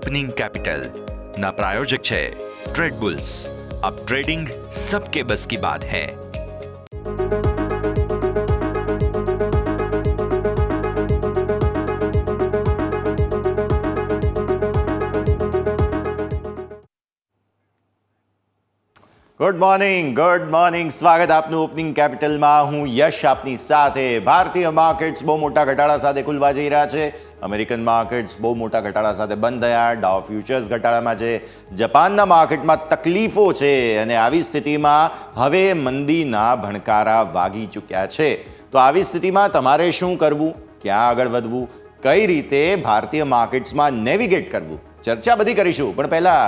Opening capital ना प्रायोजक है ट्रेड बुल्स। अब ट्रेडिंग सबके बस की बात है। ગુડ મોર્નિંગ સ્વાગત આપનું ઓપનિંગ કેપિટલમાં। હું યશ આપની સાથે। ભારતીય માર્કેટ્સ બહુ મોટા ઘટાડા સાથે ખુલવા જઈ રહ્યા છે। અમેરિકન માર્કેટ્સ બહુ મોટા ઘટાડા સાથે બંધ થયા। ડાઉ ફ્યુચર્સ ઘટાડામાં છે। જાપાનના માર્કેટમાં તકલીફો છે અને આવી સ્થિતિમાં હવે મંદીના ભણકારા વાગી ચૂક્યા છે। તો આવી સ્થિતિમાં તમારે શું કરવું, ક્યાં આગળ વધવું, કઈ રીતે ભારતીય માર્કેટ્સમાં નેવિગેટ કરવું, ચર્ચા બધી કરીશું। પણ પહેલાં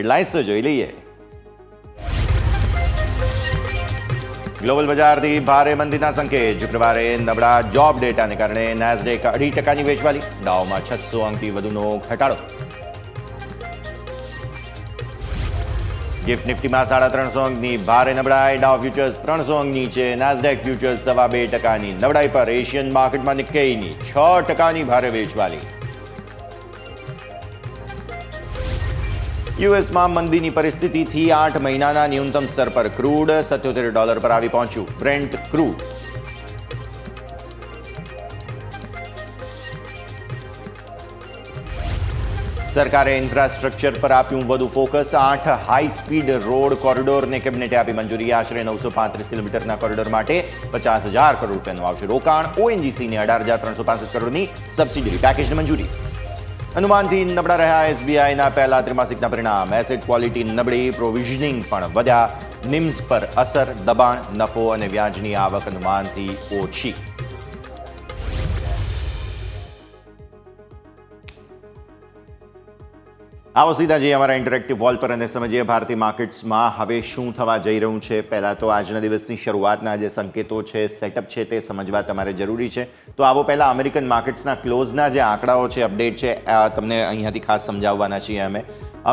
હેડલાઇન્સ તો જોઈ લઈએ। ગ્લોબલ બજારથી ભારે મંદીના સંકેત। શુક્રવારે નબળા જોબ ડેટાને કારણે નેસ્ડેક 2.5% વેચવાલી, ડાઉમાં 600 અંકથી વધુનો ઘટાડો। ગિફ્ટ નિફ્ટીમાં 350 અંકની ભારે નબળાઈ, ડાઉ ફ્યુચર્સ 300 અંક નીચે, નેસ્ડેક ફ્યુચર્સ 2.25%ની નબળાઈ પર। એશિયન માર્કેટમાં નિક્કેઈની 6%ની ભારે વેચવાલી। યુએસમાં મંદીની પરિસ્થિતિથી 8 મહિનાના ન્યૂનતમ સ્તર પર ક્રૂડ $77 પર આવી પહોંચ્યું બ્રેન્ટ ક્રૂડ। સરકારે ઇન્ફ્રાસ્ટ્રક્ચર પર આપ્યું વધુ ફોકસ। 8 હાઈ સ્પીડ રોડ કોરિડોરને કેબિનેટે આપી મંજૂરી। આશરે 935 કિલોમીટરના કોરિડોર માટે 50,000 કરોડ રૂપિયાનું આવશે રોકાણ। ઓએનજીસીને 18,365 કરોડની સબસિડી પેકેજને મંજૂરી। અનુમાનથી નબળા રહ્યા એસબીઆઈના પહેલા ત્રિમાસિકના પરિણામ। એસેટ ક્વોલિટી નબળી, પ્રોવિઝનિંગ પણ વધ્યા। નિમ્સ પર અસર, દબાણ, નફો અને વ્યાજની આવક અનુમાનથી ઓછી। આવો સીધા જઈએ અમારા ઇન્ટરેક્ટિવ વોલ પર અને સમજીએ ભારતીય માર્કેટ્સમાં હવે શું થવા જઈ રહ્યું છે। પહેલાં તો આજના દિવસની શરૂઆતના જે સંકેતો છે, સેટઅપ છે, તે સમજવા તમારે જરૂરી છે। તો આવો પહેલાં અમેરિકન માર્કેટ્સના ક્લોઝના જે આંકડાઓ છે, અપડેટ છે, તમને અહીંયાથી ખાસ સમજાવવાના છીએ અમે।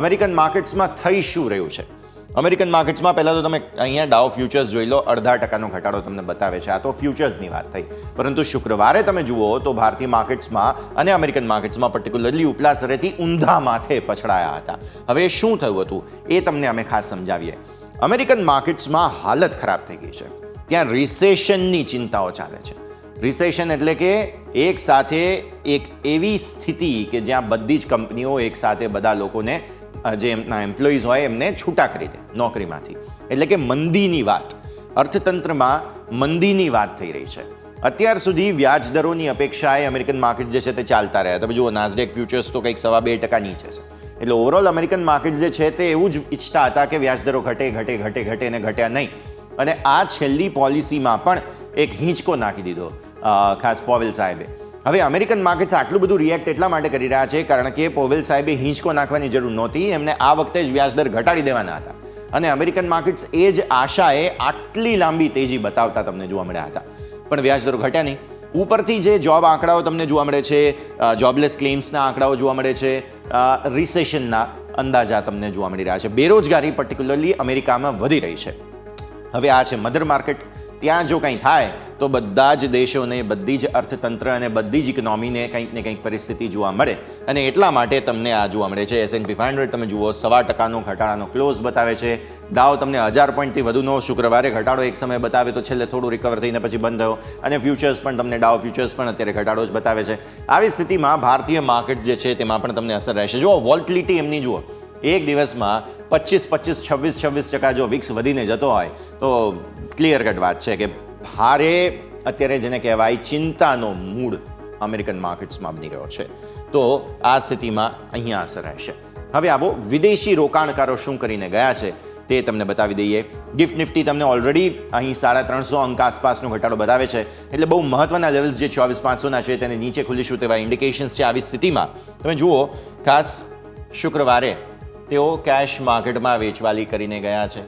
અમેરિકન માર્કેટ્સમાં થઈ શું રહ્યું છે? અમેરિકન માર્કેટ્સમાં પહેલાં તો તમે અહીંયા ડાઉ ફ્યુચર્સ જોઈ લો, 0.5%નો ઘટાડો તમને બતાવે છે। આ તો ફ્યુચર્સની વાત થઈ, પરંતુ શુક્રવારે તમે જુઓ તો ભારતીય માર્કેટ્સમાં અને અમેરિકન માર્કેટ્સમાં પર્ટિક્યુલરલી ઉપલા સ્તરેથી ઊંધા માથે પછડાયા હતા। હવે શું થયું હતું એ તમને અમે ખાસ સમજાવીએ। અમેરિકન માર્કેટ્સમાં હાલત ખરાબ થઈ ગઈ છે। ત્યાં રિસેશનની ચિંતાઓ ચાલે છે। રિસેશન એટલે કે એક સાથે એક એવી સ્થિતિ કે જ્યાં બધી જ કંપનીઓ એક સાથે બધા લોકોને જે એમના એમ્પ્લોઈઝ હોય એમને છૂટા કરી દે નોકરીમાંથી, એટલે કે મંદીની વાત, અર્થતંત્રમાં મંદીની વાત થઈ રહી છે। અત્યાર સુધી વ્યાજ દરોની અપેક્ષાએ અમેરિકન માર્કેટ જે છે તે ચાલતા રહ્યા। તમે જુઓ નાસ્ડેક ફ્યુચર્સ તો કંઈક 2.25% નીચે છે। એટલે ઓવરઓલ અમેરિકન માર્કેટ જે છે તે એવું જ ઈચ્છતા હતા કે વ્યાજ દરો ઘટે અને ઘટ્યા નહીં। અને આ છેલ્લી પોલિસીમાં પણ એક હિંચકો નાખી દીધો ખાસ પોવેલ સાહેબે। હવે અમેરિકન માર્કેટ્સ આટલું બધું રિએક્ટ એટલા માટે કરી રહ્યા છે કારણ કે પોવેલ સાહેબે હિંચકો નાખવાની જરૂર નહોતી, એમને આ વખતે જ વ્યાજદર ઘટાડી દેવાના હતા। અને અમેરિકન માર્કેટ્સ એ જ આશાએ આટલી લાંબી તેજી બતાવતા તમને જોવા મળ્યા હતા, પણ વ્યાજદરો ઘટ્યા નહીં। ઉપરથી જે જોબ આંકડાઓ તમને જોવા મળે છે, જોબલેસ ક્લેમ્સના આંકડાઓ જોવા મળે છે, રિસેશનના અંદાજા તમને જોવા મળી રહ્યા છે। બેરોજગારી પર્ટિક્યુલરલી અમેરિકામાં વધી રહી છે। હવે આ છે મધર માર્કેટ। ત્યાં જો કંઈ થાય તો બધા જ દેશોને, બધી જ અર્થતંત્ર અને બધી જ ઇકોનોમીને કંઈક ને કંઈક પરિસ્થિતિ જોવા મળે। અને એટલા માટે તમને આ જોવા મળે છે। S&P 500 તમે જુઓ 0.25%નો ઘટાડાનો ક્લોઝ બતાવે છે। ડાઉ તમને 1000 પોઈન્ટથી વધુનો શુક્રવારે ઘટાડો એક સમય બતાવે તો છેલ્લે થોડું રિકવર થઈને પછી બંધ થયો। અને ફ્યુચર્સ પણ તમને ડાઉ ફ્યુચર્સ પણ અત્યારે ઘટાડો જ બતાવે છે। આવી સ્થિતિમાં ભારતીય માર્કેટ્સ જે છે તેમાં પણ તમને અસર રહેશે। જુઓ વોલ્ટિલિટી એમની જુઓ, એક દિવસમાં 25, 26% જો વિક્સ વધીને જતો હોય તો ક્લિયર કટ વાત છે કે ભારે અત્યારે જેને કહેવાય ચિંતાનો મૂડ અમેરિકન માર્કેટ્સમાં બની રહ્યો છે। તો આ સ્થિતિમાં અહીંયા અસર રહેશે। હવે આવો વિદેશી રોકાણકારો શું કરીને ગયા છે તે તમને બતાવી દઈએ। ગિફ્ટ નિફ્ટી તમને ઓલરેડી અહીં 350 અંક આસપાસનો ઘટાડો બતાવે છે, એટલે બહુ મહત્વના લેવલ્સ જે 24,500ના છે તેને નીચે ખુલીશું તેવા ઇન્ડિકેશન્સ છે। આવી સ્થિતિમાં તમે જુઓ ખાસ શુક્રવારે તેઓ કેશ માર્કેટમાં વેચવાલી કરીને ગયા છે।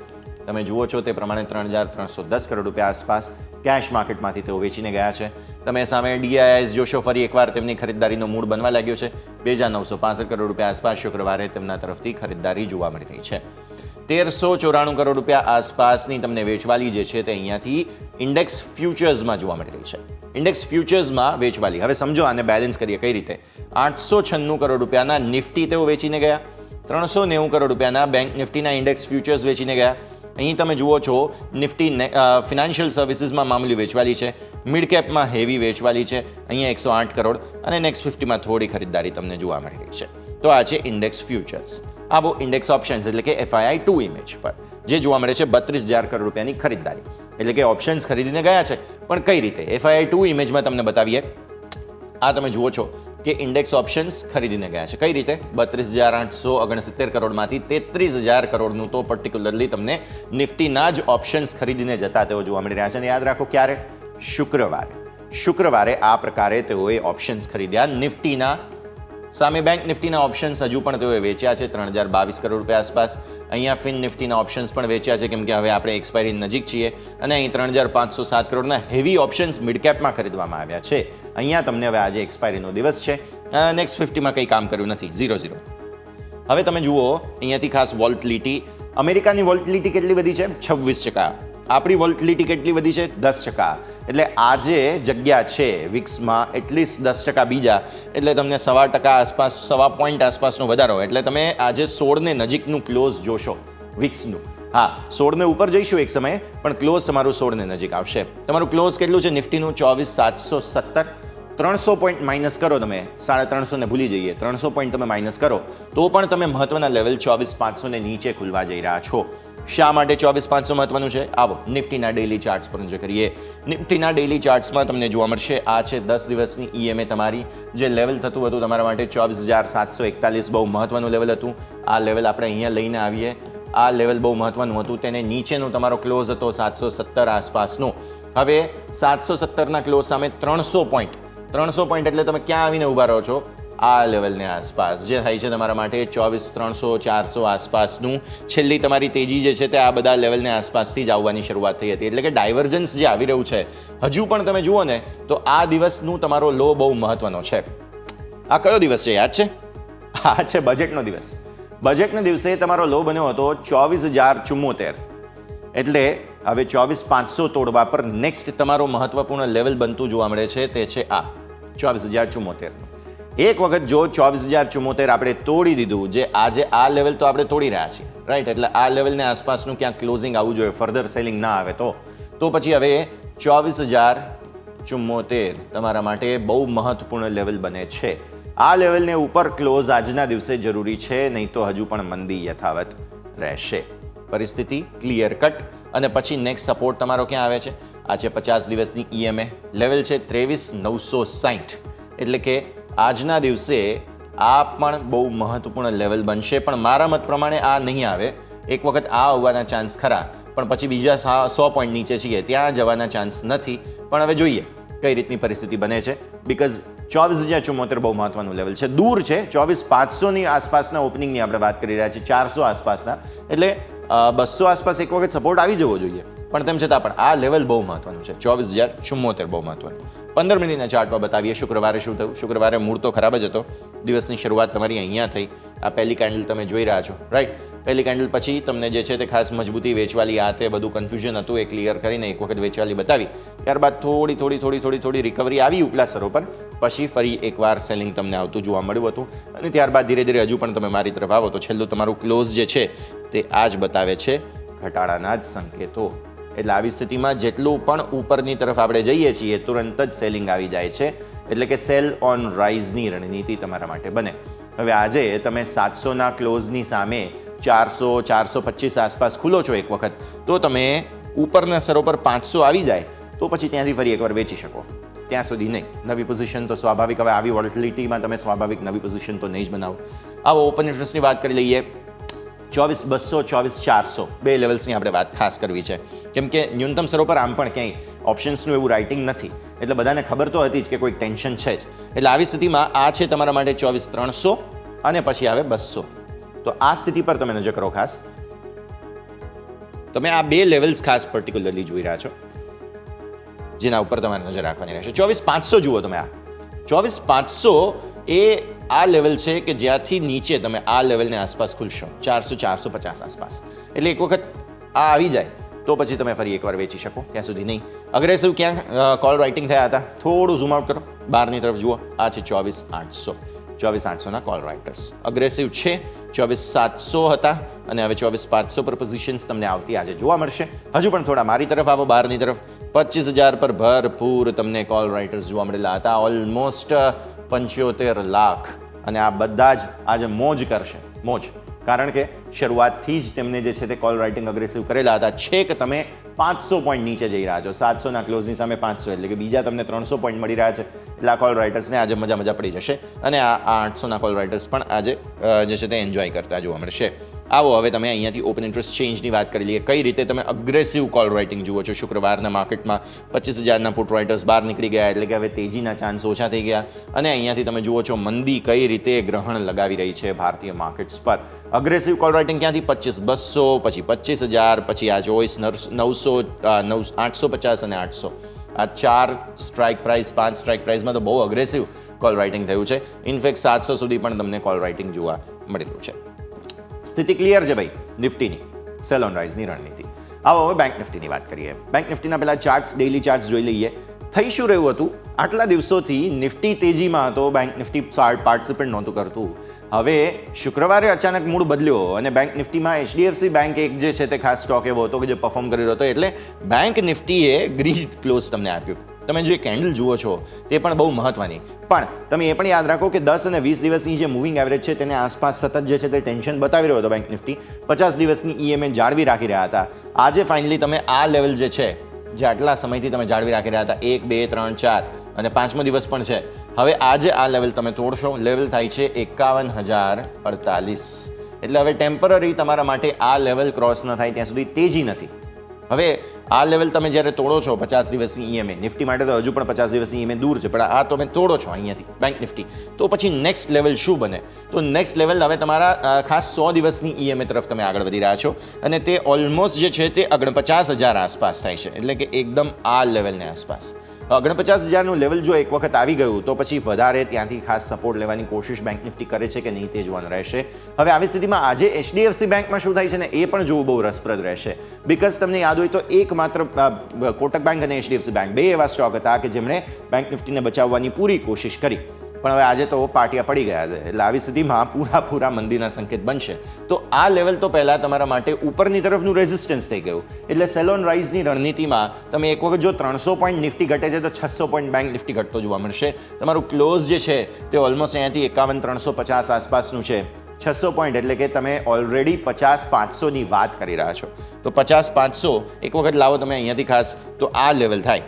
તમે જુઓ છો તે પ્રમાણે 3,310 કરોડ રૂપિયા આસપાસ કેશ માર્કેટમાંથી તેઓ વેચીને ગયા છે। તમે સામે ડીઆઈએસ જોશો, ફરી એકવાર તેમની ખરીદદારીનો મૂડ બનવા લાગ્યો છે। 2,965 કરોડ રૂપિયા આસપાસ શુક્રવારે તેમના તરફથી ખરીદદારી જોવા મળી રહી છે। 1394 કરોડ રૂપિયા આસપાસની તમને વેચવાલી જે છે તે અહીંયાથી ઇન્ડેક્સ ફ્યુચર્સમાં જોવા મળી રહી છે. ઇન્ડેક્સ ફ્યુચર્સમાં વેચવાલી, હવે સમજો આને બેલેન્સ કરીએ કઈ રીતે. 896 કરોડ રૂપિયાના નિફ્ટી તેઓ વેચીને ગયા, 390 કરોડ રૂપિયાના બેંક નિફ્ટીના ઇન્ડેક્સ ફ્યુચર્સ વેચીને ગયા. અહીં તમે જુઓ છો નિફ્ટી ફિનાન્શિયલ સર્વિસીસમાં મામૂલી વેચવાલી છે, મિડ કેપમાં હેવી વેચવાલી છે, અહીંયા 108 કરોડ અને નેક્સ્ટ 50માં થોડી ખરીદદારી તમને જોવા મળી રહી છે. તો આ છે ઇન્ડેક્સ ફ્યુચર્સ. આવો ઇન્ડેક્સ ઓપ્શન્સ એટલે કે FII2 ઇમેજ પર જે જોવા મળે છે 32,000 કરોડ રૂપિયાની ખરીદદારી, એટલે કે ઓપ્શન્સ ખરીદીને ગયા છે. પણ કઈ રીતે FII2 ઇમેજમાં તમને બતાવીએ. આ તમે જુઓ છો કે ઇન્ડેક્સ ઓપ્શન્સ ખરીદીને ગયા છે. કઈ રીતે? 32,869 કરોડમાંથી 33,000 કરોડનું તો પર્ટિક્યુલરલી તમને નિફ્ટીના જ ઓપ્શન્સ ખરીદીને જતા તેઓ જોવા મળી રહ્યા છે. અને યાદ રાખો ક્યારે? શુક્રવારે આ પ્રકારે તેઓએ ઓપ્શન્સ ખરીદ્યા નિફ્ટીના સામે. બેંક નિફ્ટીના ઓપ્શન્સ હજુ પણ તેઓએ વેચ્યા છે 3,022 કરોડ રૂપિયા આસપાસ. અહીંયા ફિન નિફ્ટીના ઓપ્શન્સ પણ વેચ્યા છે કેમ કે હવે આપણે એક્સપાયરી નજીક છીએ. અને અહીં 3,507 કરોડના હેવી ઓપ્શન્સ મિડકેપમાં ખરીદવામાં આવ્યા છે. અહીંયા તમને હવે આજે એક્સપાયરીનો દિવસ છે. નેક્સ્ટ 50માં કંઈ કામ કર્યું નથી, 0-0. હવે તમે જુઓ અહીંયાથી ખાસ વોલ્ટિલિટી. અમેરિકાની વોલ્ટિલિટી કેટલી વધી છે? 26%. આપણી વોલ્ટિલિટી કેટલી વધી છે? 10%. એટલે આજે જગ્યા છે વિક્સમાં એટલીસ્ટ 10% બીજા, એટલે તમને 1.25% આસપાસ, 1.25 પોઈન્ટ આસપાસનો વધારો. એટલે તમે આજે 16 નજીકનું ક્લોઝ જોશો વિક્સનું. હા, 16 ઉપર જઈશું એક સમયે, પણ ક્લોઝ તમારું 16 નજીક આવશે. તમારું ક્લોઝ કેટલું છે નિફ્ટીનું? 24,770. 300 પોઈન્ટ માઇનસ કરો તમે, 350 ને ભૂલી જઈએ, 300 પોઈન્ટ તમે માઇનસ કરો તો પણ તમે મહત્વના લેવલ 24,500 ને નીચે ખુલવા જઈ રહ્યા છો. શા માટે 24,500 મહત્વનું છે? આવો નિફ્ટીના ડેઇલી ચાર્ટ્સ પર નજર કરીએ. નિફ્ટીના ડેઇલી ચાર્ટ્સમાં તમને જોવા મળશે આ છે 10 દિવસની EMA તમારી. જે લેવલ થતું હતું તમારા માટે 24,741 બહુ મહત્વનું લેવલ હતું. આ લેવલ આપણે અહીંયા લઈને આવીએ. આ લેવલ બહુ મહત્વનું હતું. તેને નીચેનો તમારો ક્લોઝ હતો 770 આસપાસનો. હવે 770ના ક્લોઝ સામે 300 પોઈન્ટ એટલે તમે ક્યાં આવીને ઊભા રહો છો? આ લેવલને આસપાસ, જે થાય છે તમારા માટે 24,300, 400 આસપાસનું. છેલ્લી તમારી તેજી જે છે તે આ બધા લેવલને આસપાસથી જ આવવાની શરૂઆત થઈ હતી. એટલે કે ડાયવર્જન્સ જે આવી રહ્યું છે હજુ પણ તમે જુઓ ને તો આ દિવસનું તમારો લો બહુ મહત્વનો છે. આ કયો દિવસ છે યાદ છે? આ છે બજેટનો દિવસ. બજેટના દિવસે તમારો લો બન્યો હતો 24,074. એટલે હવે 24,500 તોડવા પર નેક્સ્ટ તમારો મહત્વપૂર્ણ લેવલ બનતું જોવા મળે છે તે છે આ 24,074. એક વખત જો 24,074 આપણે તોડી દીધું, જે આજે આ લેવલ તો આપણે તોડી રહ્યા છીએ, રાઈટ? એટલે આ લેવલને આસપાસનું ક્યાંક ક્લોઝિંગ આવવું જોઈએ, ફર્ધર સેલિંગ ના આવે તો પછી હવે 24,074 તમારા માટે બહુ મહત્વપૂર્ણ લેવલ બને છે. આ લેવલને ઉપર ક્લોઝ આજના દિવસે જરૂરી છે, નહીં તો હજુ પણ મંદી યથાવત રહેશે. પરિસ્થિતિ ક્લિયર કટ. અને પછી નેક્સ્ટ સપોર્ટ તમારો ક્યાં આવે છે? આ છે 50 દિવસની EMA લેવલ છે 23,960. એટલે કે આજના દિવસે આ પણ બહુ મહત્વપૂર્ણ લેવલ બનશે. પણ મારા મત પ્રમાણે આ નહીં આવે. એક વખત આ આવવાના ચાન્સ ખરા, પણ પછી બીજા 100 પોઈન્ટ નીચે છીએ ત્યાં જવાના ચાન્સ નથી. પણ હવે જોઈએ કઈ રીતની પરિસ્થિતિ બને છે. બીકોઝ 24,074 બહુ મહત્વનું લેવલ છે. દૂર છે 24,500ની આસપાસના ઓપનિંગની આપણે વાત કરી રહ્યા છીએ, 400 આસપાસના. એટલે 200 આસપાસ એક વખત સપોર્ટ આવી જવો જોઈએ. પણ તેમ છતાં પણ આ લેવલ બહુ મહત્વનું છે. 24,074 બહુ મહત્વનું. 15 મિનિટના ચાર્ટમાં બતાવીએ શુક્રવારે શું થયું. શુક્રવારે મૂળ તો ખરાબ જ હતો. દિવસની શરૂઆત તમારી અહીંયા થઈ. આ પહેલી કેન્ડલ તમે જોઈ રહ્યા છો, રાઈટ? પહેલી કેન્ડલ પછી તમને જે છે તે ખાસ મજબૂતી વેચવાલી આ તે બધું કન્ફ્યુઝન હતું એ ક્લિયર કરીને એક વખત વેચવાલી બતાવી. ત્યારબાદ થોડી રિકવરી આવી ઉપલા સ્તરો પર. પછી ફરી એકવાર સેલિંગ તમને આવતું જોવા મળ્યું હતું. અને ત્યારબાદ ધીરે ધીરે હજુ પણ તમે મારી તરફ આવો તો છેલ્લું તમારું ક્લોઝ જે છે તે આ જ બતાવે છે, ઘટાડાના જ સંકેતો. એટલે આવી સ્થિતિમાં જેટલું પણ ઉપરની તરફ આપણે જઈએ છીએ તુરંત જ સેલિંગ આવી જાય છે. એટલે કે સેલ ઓન રાઇઝની રણનીતિ તમારા માટે બને. હવે આજે તમે 700ના ક્લોઝની સામે 400, 425 આસપાસ ખુલો છો એક વખત, તો તમે ઉપરના સ્તરો પર 500 આવી જાય તો પછી ત્યાંથી ફરી એકવાર વેચી શકો. ત્યાં સુધી નહીં. નવી પોઝિશન તો સ્વાભાવિક, હવે આવી વોલ્ટિલિટીમાં તમે સ્વાભાવિક નવી પોઝિશન તો નહીં જ બનાવો. આવો ઓપન ઇન્ટરેસ્ટની વાત કરી લઈએ. 24,200, 24,400 બે લેવલ્સની આપણે વાત ખાસ કરવી છે. કેમ કે ન્યૂનતમ સ્તરો પર આમ પણ ક્યાંય ઓપ્શન્સનું એવું રાઇટિંગ નથી. એટલે બધાને ખબર તો હતી જ કે કોઈ ટેન્શન છે જ. એટલે આવી સ્થિતિમાં આ છે તમારા માટે 24,300 અને પછી આવે 200. તો આ સ્થિતિ પર તમે નજર કરો ખાસ. તમે આ બે લેવલ્સ ખાસ પર્ટિક્યુલરલી જોઈ રહ્યા છો, જેના ઉપર તમારે નજર રાખવાની રહેશે. 24,500 જુઓ તમે. આ 24,500 એ આ લેવલ છે કે જ્યાંથી નીચે તમે આ લેવલને આસપાસ ખુલશો 400-450 આસપાસ, એટલે એક વખત આ આવી જાય તો પછી તમે ફરી એકવાર વેચી શકો, ત્યાં સુધી નહીં. અગ્રેસિવ ક્યાં કોલ રાઇટિંગ થયા હતા, થોડું ઝૂમ આઉટ કરો, બહારની તરફ જુઓ, આ છે 24,800ના કોલ રાઇટર્સ. અગ્રેસિવ છે 24,700 હતા અને હવે 24,500 પર પોઝિશન્સ તમને આવતી આજે જોવા મળશે. હજુ પણ થોડા મારી તરફ આવો, બહારની તરફ 25,000 પર ભરપૂર તમને કોલ રાઇટર્સ જોવા મળેલા હતા, ઓલમોસ્ટ 75 લાખ. અને આ બધા જ આજે મોજ કરશે, મોજ, કારણ કે શરૂઆતથી જ તેમને જે છે તે કોલ રાઇટિંગ અગ્રેસિવ કરેલા હતા. છે કે તમે 500 પોઈન્ટ નીચે જઈ રહ્યા છો, 700ના ક્લોઝની સામે 500, એટલે કે બીજા તમને 300 પોઈન્ટ મળી રહ્યા છે. એટલે આ કોલ રાઇટર્સને આજે મજા પડી જશે અને આ 800ના કોલ રાઇટર્સ પણ આજે જે છે તે એન્જોય કરતા જોવા મળશે. આવો હવે તમે અહીંયાથી ઓપન ઇન્ટરેસ્ટ ચેન્જની વાત કરી લઈએ. કઈ રીતે તમે અગ્રેસિવ કોલ રાઇટિંગ જુઓ છો. શુક્રવારના માર્કેટમાં 25,000ના પુટ રાઇટર્સ બહાર નીકળી ગયા, એટલે કે હવે તેજીના ચાન્સ ઓછા થઈ ગયા અને અહીંયાથી તમે જુઓ છો મંદી કઈ રીતે ગ્રહણ લગાવી રહી છે ભારતીય માર્કેટ્સ પર. અગ્રેસિવ કોલ રાઇટિંગ ક્યાંથી 25,200, પછી 25,000, પછી આ 24,900, 850 અને 800. આ 4 સ્ટ્રાઇક પ્રાઇસ, 5 સ્ટ્રાઇક પ્રાઇસમાં તો બહુ અગ્રેસિવ કોલ રાઇટિંગ થયું છે. ઇનફેક્ટ 700 સુધી પણ તમને કોલ રાઇટિંગ જોવા મળેલું છે. સ્થિતિ ક્લિયર છે ભાઈ નિફ્ટીની, સેલ ઓન રાઇઝની રણનીતિ. આવો હવે બેંક નિફ્ટીની વાત કરીએ. બેંક નિફ્ટીના પહેલા ચાર્ટ્સ, ડેઇલી ચાર્ટ્સ જોઈ લઈએ. થઈ શું રહ્યું હતું, આટલા દિવસોથી નિફ્ટી તેજીમાં હતો, બેંક નિફ્ટી પાર્ટિસિપેટ નહોતું કરતું. હવે શુક્રવારે અચાનક મૂડ બદલ્યો અને બેંક નિફ્ટીમાં HDFC બેંક એક જે છે તે ખાસ સ્ટોક એવો હતો કે જે પરફોર્મ કરી રહ્યો હતો, એટલે બેંક નિફ્ટીએ ગ્રીન ક્લોઝ તમને આપ્યું. તમે જે કેન્ડલ જુઓ છો તે પણ બહુ મહત્વની, પણ તમે એ પણ યાદ રાખો કે 10 અને 20 દિવસની જે મૂવિંગ એવરેજ છે તેને આસપાસ સતત જે છે તે ટેન્શન બતાવી રહ્યો હતો બેંક નિફ્ટી. 50 દિવસની EMA જાળવી રાખી રહ્યા હતા. આજે ફાઇનલી તમે આ લેવલ જે છે, જે આટલા સમયથી તમે જાળવી રાખી રહ્યા હતા, 1, 2, 3, 4 અને 5મો દિવસ પણ છે, હવે આજે આ લેવલ તમે તોડશો. લેવલ થાય છે 51,048. એટલે હવે ટેમ્પરરી તમારા માટે આ લેવલ ક્રોસ ન થાય ત્યાં સુધી તેજી નથી. હવે આ લેવલ તમે જ્યારે તોડો છો 50 દિવસની EMA, નિફ્ટી માટે તો હજુ પણ 50 દિવસની EMA દૂર છે, પણ આ તમે તોડો છો અહીંયાથી બેંક નિફ્ટી, તો પછી નેક્સ્ટ લેવલ શું બને? તો નેક્સ્ટ લેવલ હવે તમારા ખાસ 100 દિવસની EMA તરફ તમે આગળ વધી રહ્યા છો અને તે ઓલમોસ્ટ જે છે તે 49,000 આસપાસ થાય છે, એટલે કે એકદમ આ લેવલને આસપાસ. 49,000નું લેવલ જો એક વખત આવી ગયું તો પછી વધારે ત્યાંથી ખાસ સપોર્ટ લેવાની કોશિશ બેંક નિફ્ટી કરે છે કે નહીં તે જોવાનું રહેશે. હવે આવી સ્થિતિમાં આજે HDFC બેંકમાં શું થાય છે ને એ પણ જોવું બહુ રસપ્રદ રહેશે. બિકોઝ તમને યાદ હોય તો એકમાત્ર કોટક બેંક અને HDFC બેંક બે એવા સ્ટોક હતા કે જેમણે બેંક નિફ્ટીને બચાવવાની પૂરી કોશિશ કરી, પણ હવે આજે તો પાટિયા પડી ગયા છે. એટલે આવી સ્થિતિમાં પૂરા મંદીના સંકેત બનશે. તો આ લેવલ તો પહેલાં તમારા માટે ઉપરની તરફનું રેઝિસ્ટન્સ થઈ ગયું. એટલે સેલ ઓન રાઇઝની રણનીતિમાં તમે એક વખત જો 300 પોઈન્ટ નિફ્ટી ઘટે છે તો 600 પોઈન્ટ બેંક નિફ્ટી ઘટતો જોવા મળશે. તમારું ક્લોઝ જે છે તે ઓલમોસ્ટ અહીંયાથી 51,350 આસપાસનું છે. 600 પોઈન્ટ એટલે કે તમે ઓલરેડી 50,500ની વાત કરી રહ્યા છો. તો 50,500 એક વખત લાવો તમે અહીંયાથી ખાસ, તો આ લેવલ થાય.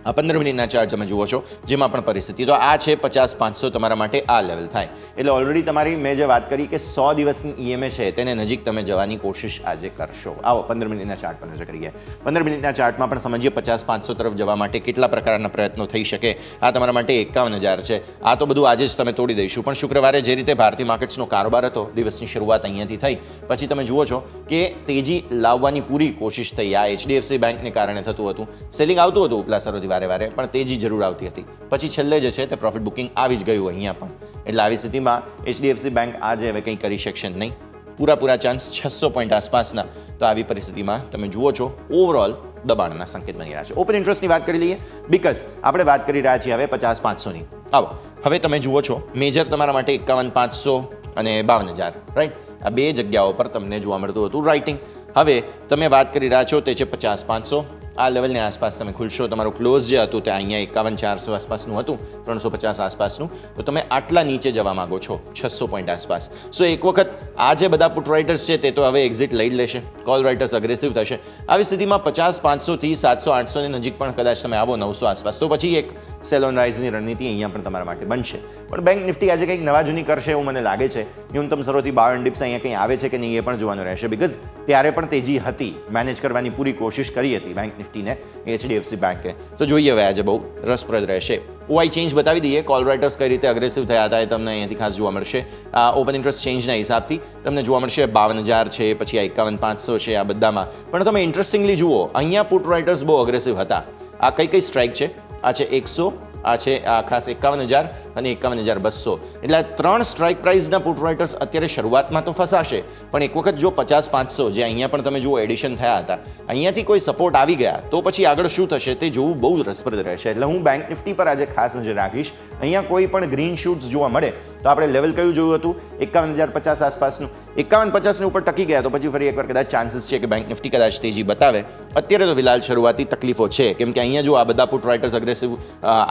આ 15 મિનિટના ચાર્ટ તમે જુઓ છો જેમાં પણ પરિસ્થિતિ, તો આ છે 50,500 તમારા માટે આ લેવલ થાય. એટલે ઓલરેડી તમારી મેં જે વાત કરી કે 100 દિવસની EMA છે તેને નજીક તમે જવાની કોશિશ આજે કરશો. આવો 15 મિનિટના ચાર્ટ પર નજર કરીએ. 15 મિનિટના ચાર્ટમાં પણ સમજીએ 50,500 તરફ જવા માટે કેટલા પ્રકારના પ્રયત્નો થઈ શકે. આ તમારા માટે 51,000 છે. આ તો બધું આજે જ તમે તોડી દઈશું, પણ શુક્રવારે જે રીતે ભારતીય માર્કેટ્સનો કારોબાર હતો, દિવસની શરૂઆત અહીંયાથી થઈ, પછી તમે જુઓ છો કે તેજી લાવવાની પૂરી કોશિશ થઈ. આ HDFC બેંકને કારણે થતું હતું, સેલિંગ આવતું હતું ઉપલા સરોથી વારે પણ તેજી જરૂર આવતી હતી. પછી છેલ્લે જે છે તે પ્રોફિટ બુકિંગ આવી જ ગયું અહીંયા પણ. એટલે આવી સ્થિતિમાં HDFC બેંક આજે હવે કંઈ કરી શકશે નહીં. પૂરા ચાન્સ 600 પોઈન્ટ આસપાસના. તો આવી પરિસ્થિતિમાં તમે જુઓ છો ઓવરઓલ દબાણના સંકેત બની રહ્યા છે. ઓપન ઇન્ટરેસ્ટની વાત કરી લઈએ, બિકોઝ આપણે વાત કરી રહ્યા છીએ હવે 50,500ની. આવો હવે તમે જુઓ છો મેજર તમારા માટે 51,500 અને 52,000, રાઈટ? આ બે જગ્યાઓ પર તમને જોવા મળતું હતું રાઇટિંગ. હવે તમે વાત કરી રહ્યા છો તે છે 50,500. આ લેવલની આસપાસ તમે ખુલશો. તમારું ક્લોઝ જે હતું તે અહીંયા 51,400 આસપાસનું હતું, 350 આસપાસનું. તો તમે આટલા નીચે જવા માંગો છો 600 પોઈન્ટ આસપાસ. સો એક વખત આ જે બધા પુટ રાઇટર્સ છે તે તો હવે એક્ઝિટ લઈ જ લેશે. કોલ રાઇટર્સ અગ્રેસિવ થશે. આવી સ્થિતિમાં 50,500થી 700-800ની નજીક પણ કદાચ તમે આવો 900 આસપાસ, તો પછી એક સેલ ઓન રાઇઝની રણનીતિ અહીંયા પણ તમારા માટે બનશે. પણ બેંક નિફ્ટી આજે કંઈક નવા જૂની કરશે એવું મને લાગે છે. ન્યૂનતમ સરોથી 52 ડિપ્સ અહીંયા કંઈ આવે છે કે નહીં એ પણ જોવાનું રહેશે. બિકોઝ ત્યારે પણ તેજી હતી, મેનેજ કરવાની પૂરી કોશિશ કરી હતી બેંક નિફ્ટીને HDFC બેંકે. તો જોઈએ હવે આજે બહુ રસપ્રદ રહેશે. OI ચેન્જ બતાવી દઈએ. કોલ રાઇટર્સ કઈ રીતે અગ્રેસિવ થયા હતા એ તમને અહીંયાથી ખાસ જોવા મળશે. આ ઓપન ઇન્ટરેસ્ટ ચેન્જના હિસાબથી તમને જોવા મળશે 52,000 છે, પછી આ 51,500 છે, આ બધામાં. પણ તમે ઇન્ટરેસ્ટિંગલી જુઓ અહીંયા પુટ રાઇટર્સ બહુ અગ્રેસિવ હતા. આ કઈ સ્ટ્રાઇક છે? આ છે 100, આ છે આ ખાસ 51,000 અને 51,200. એટલે આ 3 સ્ટ્રાઇક પ્રાઇસના પુટ રાઇટર્સ અત્યારે શરૂઆતમાં તો ફસાશે, પણ એક વખત જો 50,500 જે અહીંયા પણ તમે જુઓ એડિશન થયા હતા, અહીંયાથી કોઈ સપોર્ટ આવી ગયા તો પછી આગળ શું થશે તે જોવું બહુ રસપ્રદ રહેશે. એટલે હું બેંક નિફ્ટી પર આજે ખાસ નજર રાખીશ. અહીંયા કોઈ પણ ગ્રીન શૂટ્સ જોવા મળે તો આપણે લેવલ કયું જોયું હતું? 51,050 આસપાસનું. 51,50 ઉપર ટકી ગયા તો પછી ફરી એકવાર કદાચ ચાન્સીસ છે કે બેંક નિફ્ટી કદાચ તેજી બતાવે. અત્યારે તો ફિલહાલ શરૂઆતી તકલીફો છે, કેમ કે અહીંયા જો આ બધા પુટ રાઇટર્સ અગ્રેસિવ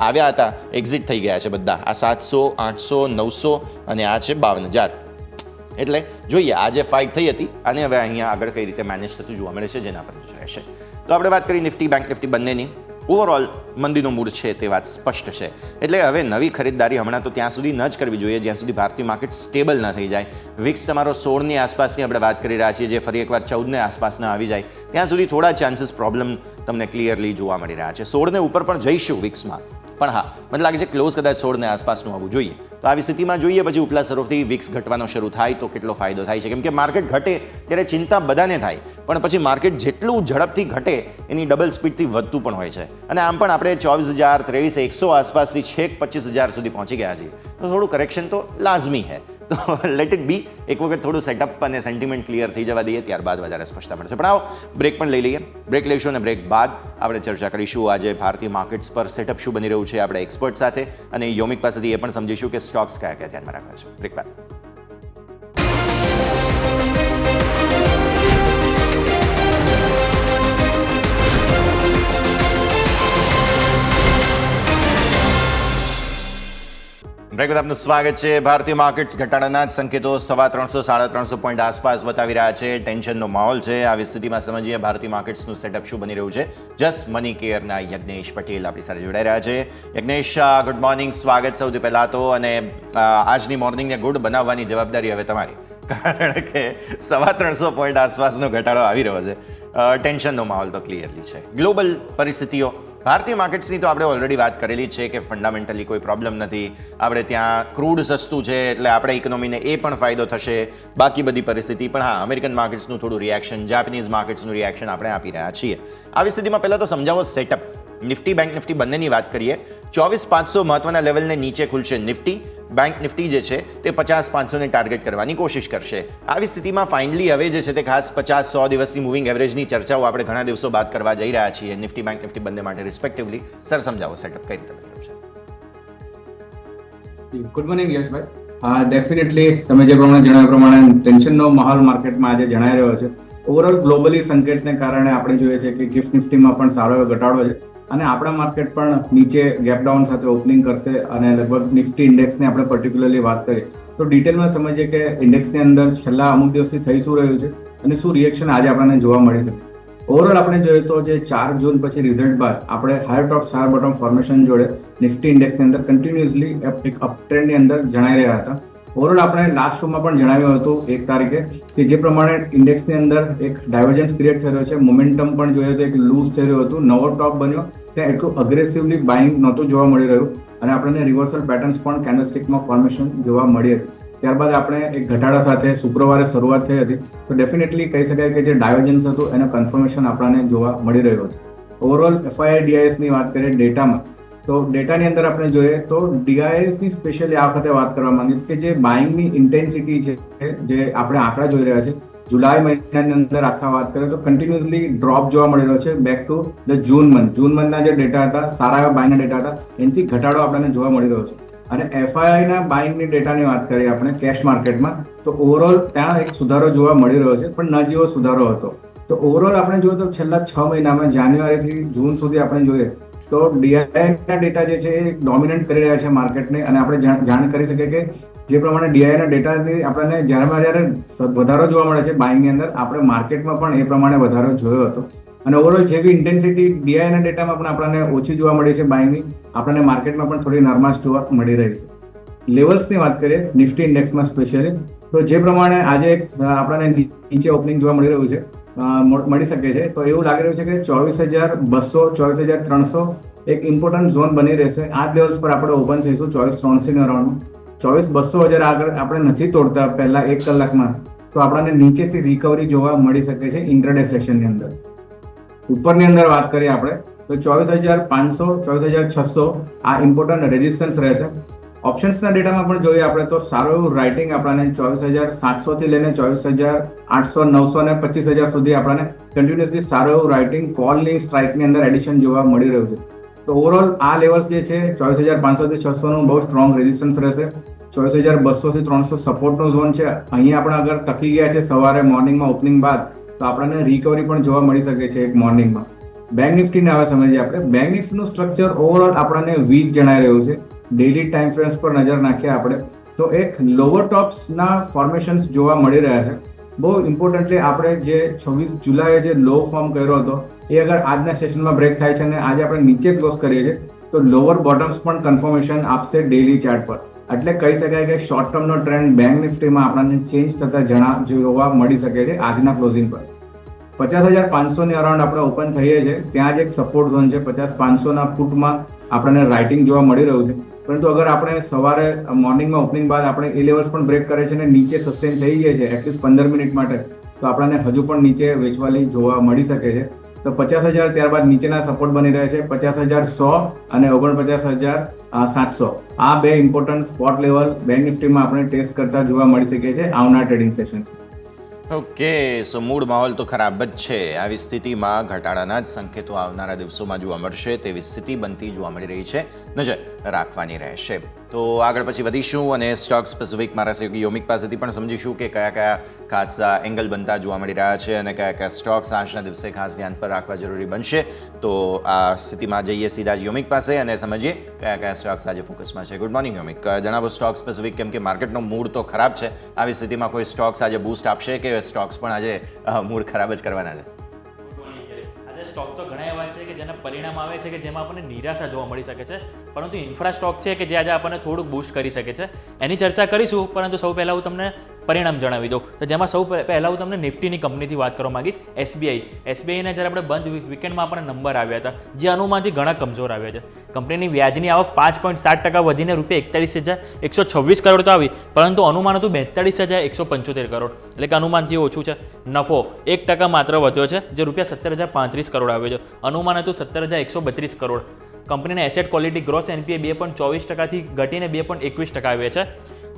આવ્યા હતા, એક્ઝિટ થઈ ગયા છે બધા. આ 700, 800, 900 અને આ છે 52,000. એટલે જોઈએ આ જે ફાઇટ થઈ હતી અને હવે અહીંયા આગળ કઈ રીતે મેનેજ થતું જોવા મળે છે જેના પર રહેશે. તો આપણે વાત કરી નિફ્ટી બેંક નિફ્ટી બંનેની. ઓવરઓલ મંદીનો મૂડ છે તે વાત સ્પષ્ટ છે. એટલે હવે નવી ખરીદદારી હમણાં તો ત્યાં સુધી ન જ કરવી જોઈએ જ્યાં સુધી ભારતીય માર્કેટ સ્ટેબલ ન થઈ જાય. વિક્સ તમારો 16ની આસપાસની આપણે વાત કરી રહ્યા છીએ, જે ફરી એકવાર 14ને આસપાસના આવી જાય ત્યાં સુધી થોડા ચાન્સીસ પ્રોબ્લેમ તમને ક્લિયરલી જોવા મળી રહ્યા છે. 16ને ઉપર પણ જઈશું વિક્સમાં, પણ હા મને લાગે છે ક્લોઝ કદાચ 16ને આસપાસનું આવવું જોઈએ. તો આવી સ્થિતિમાં જોઈએ પછી ઉપલા સ્વરૂપથી વિક્સ ઘટવાનો શરૂ થાય તો કેટલો ફાયદો થાય છે, કેમ કે માર્કેટ ઘટે ત્યારે ચિંતા બધાને થાય, પણ પછી માર્કેટ જેટલું ઝડપથી ઘટે એની ડબલ સ્પીડથી વધતું પણ હોય છે. અને આમ પણ આપણે 24,000, 23,100 આસપાસથી છેક 25,000 સુધી પહોંચી ગયા છીએ, તો થોડું કરેક્શન તો લાઝમી છે. તો લેટ ઇટ બી, એક વખત થોડું સેટઅપ અને સેન્ટિમેન્ટ ક્લિયર થઈ જવા દઈએ, ત્યારબાદ વધારે સ્પષ્ટતા મળશે. પણ આવો બ્રેક પણ લઈ લઈએ. બ્રેક લઈશું અને બ્રેક બાદ આપણે ચર્ચા કરીશું આજે ભારતીય માર્કેટ્સ પર સેટઅપ શું બની રહ્યું છે આપણે એક્સપર્ટ સાથે, અને યોમિક પાસેથી એ પણ સમજીશું કે સ્ટોક્સ કયા કયા ધ્યાનમાં રાખવા છે. બ્રેક બાદ. બ્રેક બાદ આપનું સ્વાગત છે. ભારતીય માર્કેટ્સ ઘટાડાના જ સંકેતો 350-350 પોઈન્ટ આસપાસ બતાવી રહ્યા છે. ટેન્શનનો માહોલ છે. આવી સ્થિતિમાં સમજીએ ભારતીય માર્કેટ્સનું સેટઅપ શું બની રહ્યું છે. જસ્ટ મની કેરના યજ્ઞેશ પટેલ આપણી સાથે જોડાઈ રહ્યા છે. યજ્ઞેશ, ગુડ મોર્નિંગ, સ્વાગત સૌથી પહેલાં તો. અને આજની મોર્નિંગને ગુડ બનાવવાની જવાબદારી હવે તમારી, કારણ કે 350 પોઈન્ટ આસપાસનો ઘટાડો આવી રહ્યો છે. ટેન્શનનો માહોલ તો ક્લિયરલી છે. ગ્લોબલ પરિસ્થિતિઓ ભારતીય માર્કેટ્સની તો આપણે ઓલરેડી વાત કરેલી છે કે ફંડામેન્ટલી કોઈ પ્રોબ્લેમ નથી. આપણે ત્યાં ક્રૂડ સસ્તું છે એટલે આપણે ઇકોનોમીને એ પણ ફાયદો થશે. બાકી બધી પરિસ્થિતિ પણ હા, અમેરિકન માર્કેટ્સનું થોડું રિએક્શન, જાપાનીઝ માર્કેટ્સનું રિએક્શન આપણે આપી રહ્યા છીએ. આવી સ્થિતિમાં પહેલાં તો સમજાવો સેટઅપ. નિફ્ટી બેંક નિફ્ટી બંનેની વાત કરીએ. 24,500 મહત્વના લેવલને નીચે ખુલશે નિફ્ટી. બેંક નિફ્ટી જે છે તે 50,500ને ટાર્ગેટ કરવાની કોશિશ કરશે. આવી સ્થિતિમાં ફાઇનલી હવે જે છે તે ખાસ 50-100 દિવસની મૂવિંગ એવરેજની ચર્ચાઓ આપણે ઘણા દિવસો બાદ કરવા જઈ રહ્યા છીએ નિફ્ટી બેંક નિફ્ટી બંને માટે રિસ્પેક્ટિવલી. સર સમજાવો સેટઅપ કઈ રીતે બની રહ્યું છે. ગુડ મોર્નિંગ યશભાઈ. ડેફિનેટલી તમે જે પ્રમાણે જણાવ્યા પ્રમાણે ટેન્શનનો માહોલ માર્કેટમાં આજે જણાઈ રહ્યો છે. ઓવરઓલ ગ્લોબલી સંકેતને કારણે આપણે જોઈએ છે કે ગિફ્ટ નિફ્ટીમાં પણ સારો એવો ઘટાડો છે અને આપણા માર્કેટ પણ નીચે ગેપ ડાઉન સાથે ઓપનિંગ કરશે. અને લગભગ નિફ્ટી ઇન્ડેક્સની આપણે પર્ટિક્યુલરલી વાત કરીએ તો ડિટેલમાં સમજીએ કે ઇન્ડેક્સની અંદર છેલ્લા અમુક દિવસથી થઈ શું રહ્યું છે અને શું રિએક્શન આજે આપણને જોવા મળી શકે. ઓવરઓલ આપણે જોઈએ તો જે 4 જૂન પછી રિઝલ્ટ બાદ આપણે હાયર ટોપ હાયર બોટમ ફોર્મેશન જોડે નિફ્ટી ઇન્ડેક્સની અંદર કન્ટિન્યુઅસલી એક અપટ્રેન્ડની અંદર જણાઈ રહ્યા હતા. ઓવરઓલ આપણે લાસ્ટ શોમાં પણ જણાવ્યું હતું 1 તારીખે કે જે પ્રમાણે ઇન્ડેક્સની અંદર એક ડાયવર્જન્સ ક્રિએટ થઈ રહ્યો છે, મોમેન્ટમ પણ જોઈએ તો એક લૂઝ થઈ રહ્યું હતું, નવો ટોપ બન્યો, ત્યાં એટલું અગ્રેસિવલી બાઇંગ નહોતું જોવા મળી રહ્યું અને આપણને રિવર્સલ પેટર્ન્સ પણ કેન્ડલસ્ટિકમાં ફોર્મેશન જોવા મળી હતી. ત્યારબાદ આપણે એક ઘટાડા સાથે શુક્રવારે શરૂઆત થઈ હતી. તો ડેફિનેટલી કહી શકાય કે જે ડાયવર્જન્સ હતું એનું કન્ફર્મેશન આપણને જોવા મળી રહ્યું હતું. ઓવરઓલ FII DISની વાત કરીએ ડેટામાં, તો ડેટાની અંદર આપણે જોઈએ તો DISની સ્પેશિયલી આ વખતે વાત કરવા માંગીશ કે જે બાઇંગની ઇન્ટેન્સિટી છે, જે આપણે આંકડા જોઈ રહ્યા છે જુલાઈ મહિનાની અંદર આખા વાત કરીએ તો કન્ટિન્યુઅસલી ડ્રોપ જોવા મળી રહ્યો છે બેક ટુ ધ જૂન મંથના જે ડેટા હતા, સારા એવા બાઇંગના ડેટા હતા, એનાથી ઘટાડો આપણને જોવા મળી રહ્યો છે. અને FIIના બાઇંગની ડેટાની વાત કરીએ આપણે કેશ માર્કેટમાં તો ઓવરઓલ ત્યાં એક સુધારો જોવા મળી રહ્યો છે, પણ ન જેવો સુધારો હતો. તો ઓવરઓલ આપણે જોઈએ તો છેલ્લા 6 મહિનામાં જાન્યુઆરીથી જૂન સુધી આપણે જોઈએ તો DIના ડેટા જે છે એ ડોમિનેટ કરી રહ્યા છે માર્કેટને. અને આપણે જાણ કરી શકીએ કે જે પ્રમાણે DIના ડેટાથી આપણને જ્યારે વધારો જોવા મળે છે બાઇંગની અંદર, આપણે માર્કેટમાં પણ એ પ્રમાણે વધારો જોયો હતો. અને ઓવરઓલ જેવી ઇન્ટેન્સિટી DIના ડેટામાં પણ આપણને ઓછી જોવા મળી છે બાઇંગની, આપણને માર્કેટમાં પણ થોડી નરમાશ જોવા મળી રહી છે. લેવલ્સની વાત કરીએ નિફ્ટી ઇન્ડેક્સમાં સ્પેશિયલી તો જે પ્રમાણે આજે આપણને નીચે ઓપનિંગ જોવા મળી રહ્યું છે મળી શકે છે, તો એવું લાગી રહ્યું છે કે 24,200 24,300 એક ઇમ્પોર્ટન્ટ ઝોન બની રહેશે. આ લેવલ્સ પર આપણે ઓપન થઈશું 24,300 અરાઉન્ડ. 24,200 અગર આપણે નથી તોડતા પહેલા 1 કલાકમાં તો આપણને નીચેથી રિકવરી જોવા મળી શકે છે ઇન્ટ્રાડે સેશનની અંદર. ઉપરની અંદર વાત કરીએ આપણે તો 24,500, 24,600 આ ઇમ્પોર્ટન્ટ રેઝિસ્ટન્સ રહે છે. ઓપ્શન્સના ડેટામાં પણ જોઈએ આપણે તો સારું એવું રાઇટિંગ આપણને 24,700 થી લઈને 24,800, 900 અને 25,000 સુધી આપણને કન્ટિન્યુઅસલી સારું એવું રાઇટિંગ કોલની સ્ટ્રાઇકની અંદર એડિશન જોવા મળી રહ્યું છે. તો ઓવરઓલ આ લેવલ્સ જે છે 24,500 થી 600 નું બહુ સ્ટ્રોંગ રેઝિસ્ટન્સ રહેશે. 24,200 થી 300 સપોર્ટનો ઝોન છે. અહીંયા આપણે અગર ટકી ગયા છે સવારે મોર્નિંગમાં ઓપનિંગ બાદ તો આપણને રિકવરી પણ જોવા મળી શકે છે એક મોર્નિંગમાં. બેંક નિફ્ટીને હવે સમજીએ આપણે. બેંક નિફ્ટીનું સ્ટ્રક્ચર ઓવરઓલ આપણને વીક જણાઈ રહ્યું છે. ડેઇલી ટાઈમ ફ્રેમ્સ પર નજર નાખીએ આપણે તો એક લોવર ટોપ્સના ફોર્મેશન્સ જોવા મળી રહ્યા છે. બહુ ઇમ્પોર્ટન્ટલી આપણે જે 26 જુલાઈએ જે લો ફોર્મ કર્યો હતો એ અગર આજના સેશનમાં બ્રેક થાય છે અને આજે આપણે નીચે ક્લોઝ કરીએ છીએ તો લોવર બોટમ્સ પણ કન્ફર્મેશન આપશે ડેઇલી ચાર્ટ પર. એટલે કહી શકાય કે શોર્ટ ટર્મનો ટ્રેન્ડ બેંક નિફ્ટીમાં આપણને ચેન્જ થતા જોવા મળી શકે છે આજના ક્લોઝિંગ પર. 50,500 ની અરાઉન્ડ આપણે ઓપન થઈએ છીએ. ત્યાં જ એક સપોર્ટ ઝોન છે. 50,500 ના ફૂટમાં આપણને રાઇટિંગ જોવા મળી રહ્યું છે. પરંતુ અગર આપણે સવારે મોર્નિંગમાં ઓપનિંગ બાદ આપણે એ લેવલ્સ પણ બ્રેક કરે છે અને નીચે સસ્ટેન થઈ જાય છે એટલીસ્ટ 15 મિનિટ માટે તો આપણને હજુ પણ નીચે વેચવાલી જોવા મળી શકે છે. તો 50,000 ત્યારબાદ નીચેના સપોર્ટ બની રહ્યા છે 50,100 અને 49,700. આ બે ઇમ્પોર્ટન્ટ સ્પોટ લેવલ બેંક નિફ્ટીમાં આપણે ટેસ્ટ કરતા જોવા મળી શકે છે આવનાર ટ્રેડિંગ સેશન્સ. ઓકે, સો મૂળ માહોલ તો ખરાબ જ છે. આવી સ્થિતિમાં ઘટાડાના જ સંકેતો આવનારા દિવસોમાં જોવા મળશે તેવી સ્થિતિ બનતી જોવા મળી રહી છે. નજર રાખવાની રહેશે. તો આગળ પછી વધીશું અને સ્ટોક સ્પેસિફિક મારા સહયોગી યોમિક પાસેથી પણ સમજીશું કે કયા કયા ખાસ એંગલ બનતા જોવા મળી રહ્યા છે અને કયા કયા સ્ટોક્સ આજના દિવસે ખાસ ધ્યાન પર રાખવા જરૂરી બનશે. તો આ સ્થિતિમાં જઈએ સીધા જ યોમિક પાસે અને સમજીએ કયા કયા સ્ટોક્સ આજે ફોકસમાં છે. ગુડ મોર્નિંગ યોમિક, જણાવો સ્ટોક સ્પેસિફિક, કેમ કે માર્કેટનો મૂડ તો ખરાબ છે. આવી સ્થિતિમાં કોઈ સ્ટોક્સ આજે બૂસ્ટ આપશે કે સ્ટોક્સ પણ આજે મૂડ ખરાબ જ કરવાના છે? આજે સ્ટોક તો ઘણા એવા છે કે જેના પરિણામ આવે છે કે જેમાં આપણને નિરાશા જોવા મળી શકે છે, પરંતુ ઇન્ફ્રા સ્ટોક છે કે જે આજે આપણને થોડુંક બૂસ્ટ કરી શકે છે. એની ચર્ચા કરીશું, પરંતુ સૌ પહેલાં હું તમને પરિણામ જણાવી દઉં. તો જેમાં સૌ પહેલાં હું તમને નિફ્ટીની કંપનીથી વાત કરવા માંગીશ. એસબીઆઈને જ્યારે આપણે બંધ વીકેન્ડમાં આપણને નંબર આવ્યા હતા જે અનુમાનથી ઘણા કમજોર આવ્યા છે. કંપનીની વ્યાજની આવક 5.7% વધીને ₹41,126 કરોડ તો આવી, પરંતુ અનુમાન હતું 42,175 કરોડ, એટલે કે અનુમાનથી ઓછું છે. નફો 1% માત્ર વધ્યો છે જે ₹17,035 કરોડ આવ્યો છે. અનુમાન હતું 17,132 કરોડ. કંપનીના એસેટ ક્વોલિટી ગ્રોસ એનપીએ 2.24%થી ઘટીને 2.21% આવ્યા છે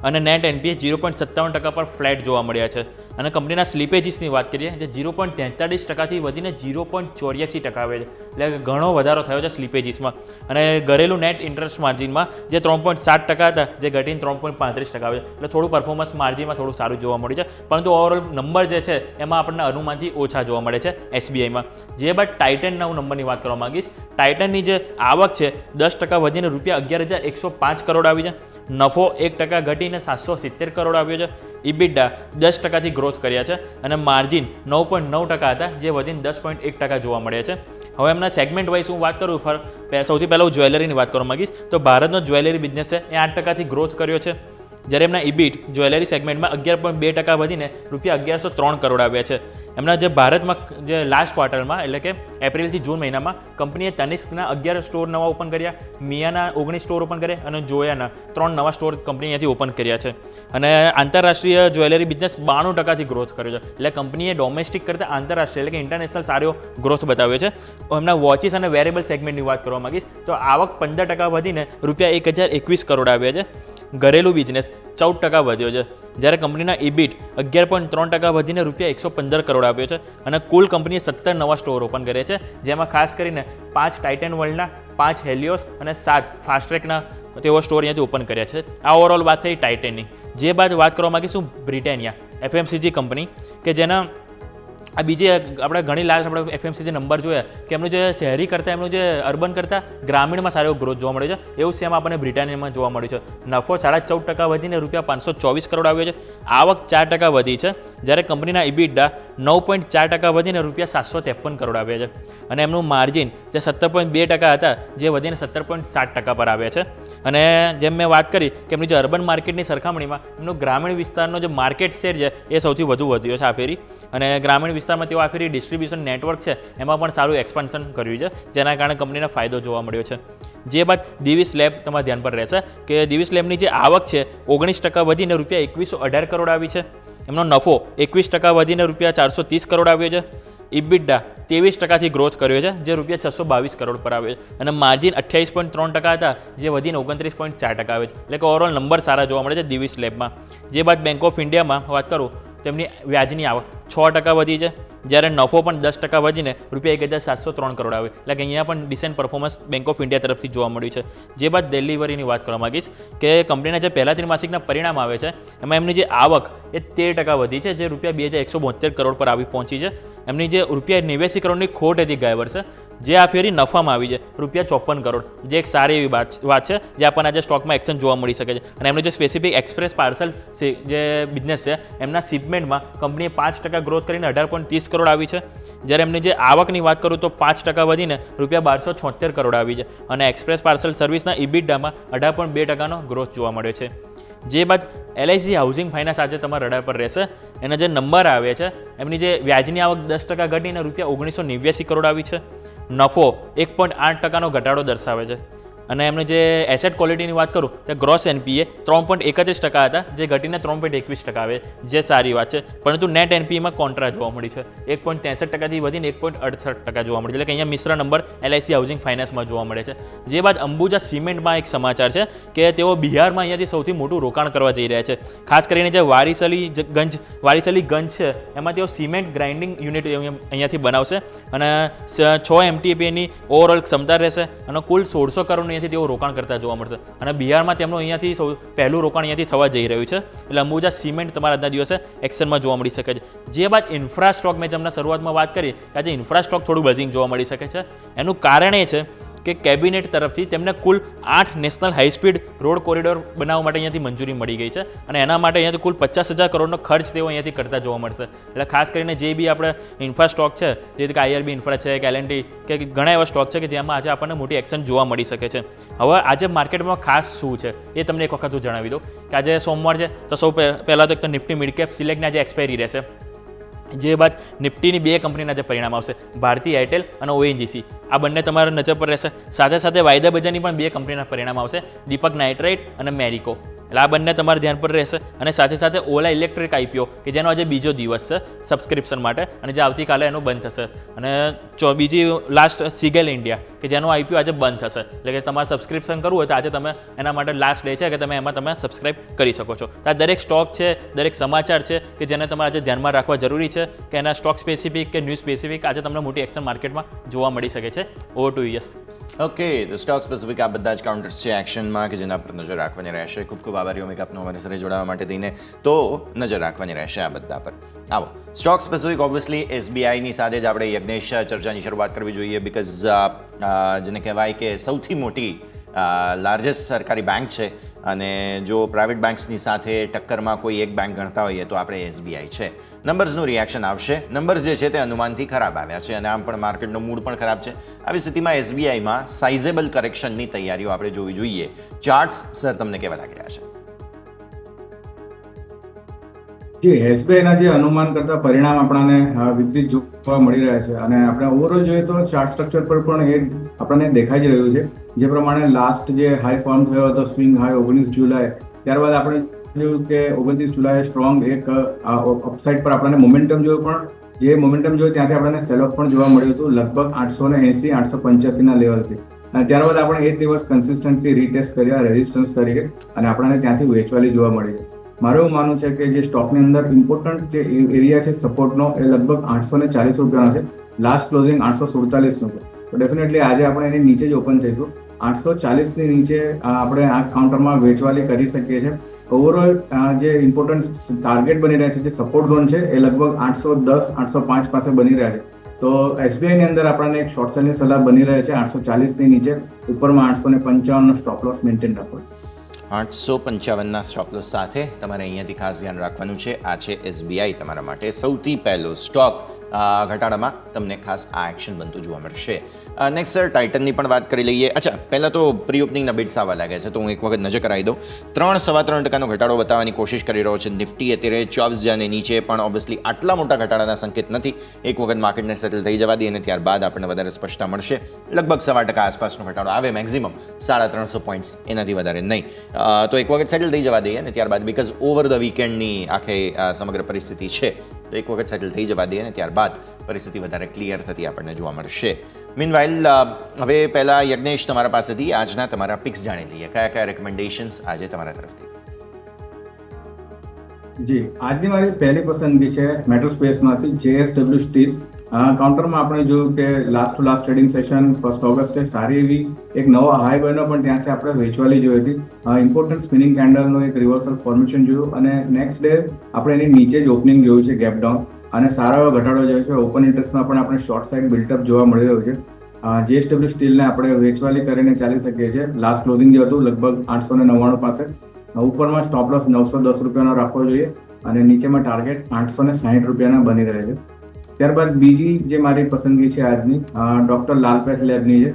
અને નેટ એનપીએ 0.57% પર ફ્લેટ જોવા મળ્યા છે. અને કંપનીના સ્લીપેજીસની વાત કરીએ જે 0.43%થી વધીને 0.84% આવે છે, એટલે ઘણો વધારો થયો છે સ્લીપેજીસમાં. અને ઘરેલું નેટ ઇન્ટરેસ્ટ માર્જિનમાં જે 3.7% હતા જે ઘટીને 3.35% આવે છે, એટલે થોડું પરફોર્મન્સ માર્જિનમાં થોડું સારું જોવા મળ્યું છે. પરંતુ ઓવરઓલ નંબર જે છે એમાં આપણને અનુમાનથી ઓછા જોવા મળે છે એસબીઆઈમાં. જે બાદ ટાઇટન નંબરની વાત કરવા માંગીશ. ટાઇટનની જે આવક છે 10% વધીને ₹11,105 કરોડ આવી છે. નફો 1% ઘટીને 770 કરોડ આવ્યો છે. ઇબિડા 10%થી ગ્રોથ કર્યા છે અને માર્જિન 9.9% હતા જે વધીને 10.1% જોવા મળ્યા છે. હવે એમના સેગમેન્ટ વાઇઝ હું વાત કરું, સૌથી પહેલાં હું જ્વેલરીની વાત કરવા માંગીશ. તો ભારતનો જ્વેલરી બિઝનેસ છે એ 8%થી ગ્રોથ કર્યો છે, જ્યારે એમના ઇબિટ જ્વેલરી સેગમેન્ટમાં 11.2% વધીને ₹1,103 કરોડ આવ્યા છે. એમના જે ભારતમાં જે લાસ્ટ ક્વાર્ટરમાં એટલે કે એપ્રિલથી જૂન મહિનામાં કંપનીએ તનિષ્કના 11 સ્ટોર નવા ઓપન કર્યા, મિયાના 19 સ્ટોર ઓપન કર્યા અને જોયાના 3 નવા સ્ટોર કંપની અહીંયાથી ઓપન કર્યા છે. અને આંતરરાષ્ટ્રીય જ્વેલરી બિઝનેસ 92%થી ગ્રોથ કર્યો છે, એટલે કંપનીએ ડોમેસ્ટિક કરતાં આંતરરાષ્ટ્રીય એટલે કે ઇન્ટરનેશનલ સારો ગ્રોથ બતાવ્યો છે. એમના વોચિસ અને વેરેબલ સેગમેન્ટની વાત કરવા માંગીશ તો આવક 15% વધીને ₹1,021 કરોડ આવ્યા છે. ઘરેલું બિઝનેસ 14% વધ્યો છે, જ્યારે કંપનીના ઇબિટ 11.3% વધીને ₹115 કરોડ આવ્યો છે. અને કુલ કંપનીએ 17 નવા સ્ટોર ઓપન કર્યા છે, જેમાં ખાસ કરીને 5 ટાઇટન વર્લ્ડના, 5 હેલિયોસ અને 7 ફાસ્ટ્રેકના તેઓ સ્ટોર અહીંયાથી ઓપન કર્યા છે. આ ઓવરઓલ વાત થઈ ટાઇટનની. જે બાદ વાત કરવા માંગીશું બ્રિટાનિયા એફએમસીજી કંપની કે જેના આ બીજી આપણે ઘણી લાસ્ટ આપણે એફએમસીજી નંબર જોયા કે એમનું જે શહેરી કરતાં એમનું જે અર્બન કરતાં ગ્રામીણમાં સારો ગ્રોથ જોવા મળ્યો છે. એવું સેમ આપણને બ્રિટાનિયામાં જોવા મળ્યું છે. નફો 14% વધીને ₹524 કરોડ આવ્યો છે. આવક 4% વધી છે, જ્યારે કંપનીના ઇબિડા 9.4% વધીને ₹753 કરોડ આવ્યા છે. અને એમનું માર્જિન જે 17.2% હતા જે વધીને 17.7% પર આવ્યા છે. અને જેમ મેં વાત કરી કે એમની જે અર્બન માર્કેટની સરખામણીમાં એમનો ગ્રામીણ વિસ્તારનો જે માર્કેટ શેર છે એ સૌથી વધુ વધ્યો છે આ ફેરી. અને ગ્રામીણ વિસ્તારમાં તેઓ આ ફેરી ડિસ્ટ્રીબ્યુશન નેટવર્ક છે એમાં પણ સારું એક્સપાન્શન કર્યું છે, જેના કારણે કંપનીને ફાયદો જોવા મળ્યો છે. જે બાદ દિવીસ લેબ તમારા ધ્યાન પર રહેશે કે દિવીસ લેબની જે આવક છે 19% વધીને ₹2,118 કરોડ આવી છે. એમનો નફો 21% વધીને ₹430 કરોડ આવ્યો છે. ઇબિડા 23% ગ્રોથ કર્યો છે, જે ₹622 કરોડ પર આવે છે, અને માર્જિન 28.3% હતા, જે વધીને 29.4% આવે છે. એટલે કે ઓવરઓલ નંબર સારા જોવા મળે છે દિવીસ લેબમાં. જે બાદ બેંક ઓફ ઇન્ડિયામાં વાત કરું, તેમની વ્યાજની આવક 6% વધી છે, જ્યારે નફો પણ 10% વધીને ₹1703 કરોડ આવે. એટલે કે અહીંયા પણ descent performance bank of India તરફથી જોવા મળ્યું છે. જે બાદ ડિલિવરીની વાત કરવા માંગીશ કે કંપનીના જે પહેલા ત્રિમાસિકના પરિણામ આવે છે, એમાં એમની જે આવક એ 13% વધી છે, જે ₹2172 કરોડ પર આવી પહોંચી છે. એમની જે ₹89 કરોડની ખોટ હતી ગયા વર્ષે, જે આ ફેરી નફામાં આવી છે ₹54 કરોડ, જે એક સારી એવી વાત છે, જે આપણને આજે સ્ટોકમાં એક્શન જોવા મળી શકે છે. અને એમનું જે સ્પેસિફિક એક્સપ્રેસ પાર્સલ જે બિઝનેસ છે, એમના શિપમેન્ટમાં કંપનીએ 5% ગ્રોથ કરીને 18.30 કરોડ આવી છે. જ્યારે એમની જે આવકની વાત કરું તો 5% વધીને ₹1276 કરોડ આવી છે, અને એક્સપ્રેસ પાર્સલ સર્વિસના ઇબિટામાં 18.2%નો ગ્રોથ જોવા મળ્યો છે. જે બાદ LIC હાઉસિંગ ફાઇનાન્સ આજે તમારા રડાર પર રહેશે. એના જે નંબર આવે છે, એમની જે વ્યાજની આવક 10% ઘટીને ₹1989 કરોડ આવી છે. નફો 1.8%નો ઘટાડો દર્શાવે છે. અને એમને જે એસેટ ક્વોલિટીની વાત કરું તો ગ્રોસ NPA 3.31% હતા, જે ઘટીને 3.21% આવે, જે સારી વાત છે. પરંતુ નેટ NPAમાં કોન્ટ્રા જોવા મળી છે, 1.63%થી વધીને 1.68% જોવા મળી છે. એટલે કે અહીંયા મિશ્ર નંબર LIC હાઉસિંગ ફાઇનાન્સમાં જોવા મળે છે. જે બાદ અંબુજા સિમેન્ટમાં એક સમાચાર છે કે તેઓ બિહારમાં અહીંયાથી સૌથી મોટું રોકાણ કરવા જઈ રહ્યા છે. ખાસ કરીને જે વારીસલીગંજ છે, એમાં તેઓ સિમેન્ટ ગ્રાઇન્ડિંગ યુનિટ અહીંયાથી બનાવશે, અને 6 MTPAની ઓવરઓલ ક્ષમતા રહેશે, અને કુલ 1600 કરોડનું તેઓ રોકાણ કરતા જોવા મળશે. અને બિહારમાં તેમનું અહીંયાથી પહેલું રોકાણ અહીંયાથી થવા જઈ રહ્યું છે. એટલે અંબુજા સિમેન્ટ તમારા આજના દિવસે એક્શનમાં જોવા મળી શકે છે. જે બાદ ઇન્ફ્રા સ્ટોક, મેં તમને શરૂઆતમાં વાત કરી કે આજે ઇન્ફ્રા સ્ટોક થોડું બઝિંગ જોવા મળી શકે છે. એનું કારણ એ છે કે કેબિનેટ તરફથી તેમને કુલ 8 national high speed road corridor બનાવવા માટે અહીંયાથી મંજૂરી મળી ગઈ છે, અને એના માટે અહીંયાથી કુલ 50,000 કરોડનો ખર્ચ તેઓ અહીંયાથી કરતા જોવા મળશે. એટલે ખાસ કરીને જે બી આપણે ઇન્ફ્રા સ્ટોક છે, જે કે IRB ઇન્ફ્રા છે, કે L&T, કે ઘણા એવા સ્ટોક છે કે જેમાં આજે આપણને મોટી એક્શન જોવા મળી શકે છે. હવે આજે માર્કેટમાં ખાસ શું છે એ તમને એક વખત હું જણાવી દઉં કે આજે સોમવાર છે, તો સૌ પહેલાં તો એક તો નિફ્ટી મિડ કેપ સિલેક્ટની આજે એક્સપાયરી રહેશે. જે બાદ નિફ્ટીની 2 કંપનીના જે પરિણામ આવશે, ભારતી એરટેલ અને ONGC, આ બંને તમારા નજર પર રહેશે. સાથે સાથે વાયદા બજારની પણ 2 કંપનીના પરિણામ આવશે, દીપક નાઇટ્રાઇટ અને મેરિકો. એટલે આ બંને તમારા ધ્યાન પર રહેશે. અને સાથે સાથે ઓલા ઇલેક્ટ્રિક IPO, કે જેનો આજે બીજો દિવસ છે સબસ્ક્રિપ્શન માટે, અને જે આવતીકાલે એનો બંધ થશે. અને બીજી લાસ્ટ સિગેલ ઇન્ડિયા, કે જેનો IPO આજે બંધ થશે. એટલે કે તમારે સબસ્ક્રિપ્શન કરવું હોય તો આજે તમે એના માટે લાસ્ટ ડે છે કે તમે એમાં તમે સબસ્ક્રાઇબ કરી શકો છો. તો આ દરેક સ્ટોક છે, દરેક સમાચાર છે કે જેને તમારે આજે ધ્યાનમાં રાખવા જરૂરી છે, કે એના સ્ટોક સ્પેસિફિક કે ન્યૂઝ સ્પેસિફિક આજે તમને મોટી એક્શન માર્કેટમાં જોવા મળી શકે છે. Over to yes. ઓકે, તો સ્ટોક સ્પેસિફિક આ બધા જ કાઉન્ટર્સ છે એક્શનમાં, કે જેના પર નજર રાખવાની રહેશે. ખૂબ ખૂબ આભારી ઓમિક આપનો અમારી સાથે જોડાવા માટે થઈને. તો નજર રાખવાની રહેશે આ બધા પર. આવો સ્ટોક સ્પેસિફિક ઓબ્વિયસલી SBIની સાથે જ આપણે યજ્ઞેશ ચર્ચાની શરૂઆત કરવી જોઈએ, બિકોઝ જેને કહેવાય કે સૌથી મોટી લાર્જેસ્ટ સરકારી બેંક છે, અને જો પ્રાઇવેટ બેંક્સની સાથે ટક્કરમાં કોઈ એક બેંક ગણતા હોઈએ તો આપણે SBI છે. નંબર્સનું રિએક્શન આવશે. નંબર્સ જે છે તે અનુમાનથી ખરાબ આવ્યા છે, અને આમ પણ માર્કેટનો મૂડ પણ ખરાબ છે. આવી સ્થિતિમાં SBIમાં સાઇઝેબલ કરેક્શનની તૈયારીઓ આપણે જોવી જોઈએ. ચાર્ટ્સ સર તમને કેવા લાગી રહ્યા છે? જે SBIના જે અનુમાન કરતા પરિણામ આપણને વિપરીત જોવા મળી રહ્યા છે, અને આપણે ઓવરઓલ જોઈએ તો ચાર્ટ સ્ટ્રક્ચર પર પણ એ આપણને દેખાઈ જ રહ્યું છે. જે પ્રમાણે લાસ્ટ જે હાઈ ફોર્મ થયો હતો, સ્વિંગ હાઈ 19 જુલાઈ, ત્યારબાદ આપણે જોયું કે 29 જુલાઈએ સ્ટ્રોંગ એક અપસાઇડ પર આપણને મોમેન્ટમ જોયું, પણ જે મોમેન્ટમ જોયું ત્યાંથી આપણને સેલ ઓફ પણ જોવા મળ્યું હતું, લગભગ 880 885 લેવલથી. અને ત્યારબાદ આપણે 8 દિવસ કન્સિસ્ટન્ટલી રીટેસ્ટ કર્યા રેઝિસ્ટન્સ તરીકે, અને આપણને ત્યાંથી વેચવાલી જોવા મળી. મારું એવું માનવું છે કે જે સ્ટોકની અંદર ઇમ્પોર્ટન્ટ જે એરિયા છે સપોર્ટનો, એ લગભગ 840 રૂપિયાનો છે. લાસ્ટ ક્લોઝિંગ 847 નું છે. તો ડેફિનેટલી આજે આપણે એની નીચે જ ઓપન થઈશું. 840ની નીચે આપણે આ કાઉન્ટરમાં વેચવાલી કરી શકીએ છીએ. ઓવરઓલ જે ઇમ્પોર્ટન્ટ ટાર્ગેટ બની રહ્યા છે, જે સપોર્ટ ઝોન છે, એ લગભગ 810 805 પાસે બની રહ્યા છે. તો SBIની અંદર આપણને એક શોર્ટ સેલની સલાહ બની રહે છે 840ની નીચે, ઉપરમાં 855નો સ્ટોપ લોસ મેન્ટેન રાખવો. 855ના સ્ટોપ લોસ સાથે તમારે અહીંયાથી ખાસ ધ્યાન રાખવાનું છે. આ છે SBI તમારા માટે સૌથી પહેલો સ્ટોક. ઘટાડામાં તમને ખાસ આ એક્શન બનતું જોવા મળશે. નેક્સ્ટ સર, ટાઇટનની પણ વાત કરી લઈએ. અચ્છા, પહેલાં તો પ્રી ઓપનિંગના બિટ્સ આવવા લાગ્યા છે, તો હું એક વખત નજર કરાવી દઉં. 3.3% ઘટાડો બતાવવાની કોશિશ કરી રહ્યો છે નિફ્ટી. અત્યારે 24,000ની નીચે, પણ ઓબ્વિયસલી આટલા મોટા ઘટાડાના સંકેત નથી. એક વખત માર્કેટને સેટલ થઈ જવા દઈએ, અને ત્યારબાદ આપણને વધારે સ્પષ્ટતા મળશે. લગભગ 1.25% આસપાસનો ઘટાડો આવે, મેક્સિમમ 350 પોઈન્ટ્સ, એનાથી વધારે નહીં. તો એક વખત સેટલ થઈ જવા દઈએ, અને ત્યારબાદ બિકોઝ ઓવર ધ વીકેન્ડની આખી સમગ્ર પરિસ્થિતિ છે, તો એક વખત સેટલ થઈ જવા દઈએ અને ત્યારબાદ પરિસ્થિતિ વધારે ક્લિયર થતી આપણને જોવા મળશે. મીનવાઇલ હવે પહેલાં યજ્ઞેશ તમારા પાસેથી આજના તમારા પિક્સ જાણી લઈએ. કયા કયા રેકમેન્ડેશન્સ આજે તમારા તરફથી? જી, આજની મારી પહેલી પસંદગી છે મેટલ સ્પેસમાંથી JSW સ્ટીલ. કાઉન્ટરમાં આપણે જોયું કે last two last trading session 1 ઓગસ્ટે સારી એવી એક નવો હાઈ બન્યો, પણ ત્યાંથી આપણે વેચવાલી જોઈ હતી. ઇમ્પોર્ટન્ટ સ્પિનિંગ કેન્ડલનો એક રિવર્સલ ફોર્મેશન જોયું અને નેક્સ્ટ ડે આપણે એની નીચે જ ઓપનિંગ જોયું છે, ગેપ ડાઉન, અને સારો એવો ઘટાડો જોયો છે. ઓપન ઇન્ટરેસ્ટમાં પણ આપણે શોર્ટ સાઇડ બિલ્ટઅપ જોવા મળી રહ્યું છે. JSW સ્ટીલને આપણે વેચવાલી કરીને ચાલી શકીએ છીએ. લાસ્ટ ક્લોઝિંગ જે હતું લગભગ 899 પાસે. ઉપરમાં સ્ટોપ લોસ 910 રૂપિયાનો રાખવો જોઈએ અને નીચેમાં ટાર્ગેટ 860 રૂપિયાના બની રહે છે. ત્યારબાદ બીજી જે મારી પસંદગી છે આજની, ડોક્ટર લાલ પેથ લેબની છે.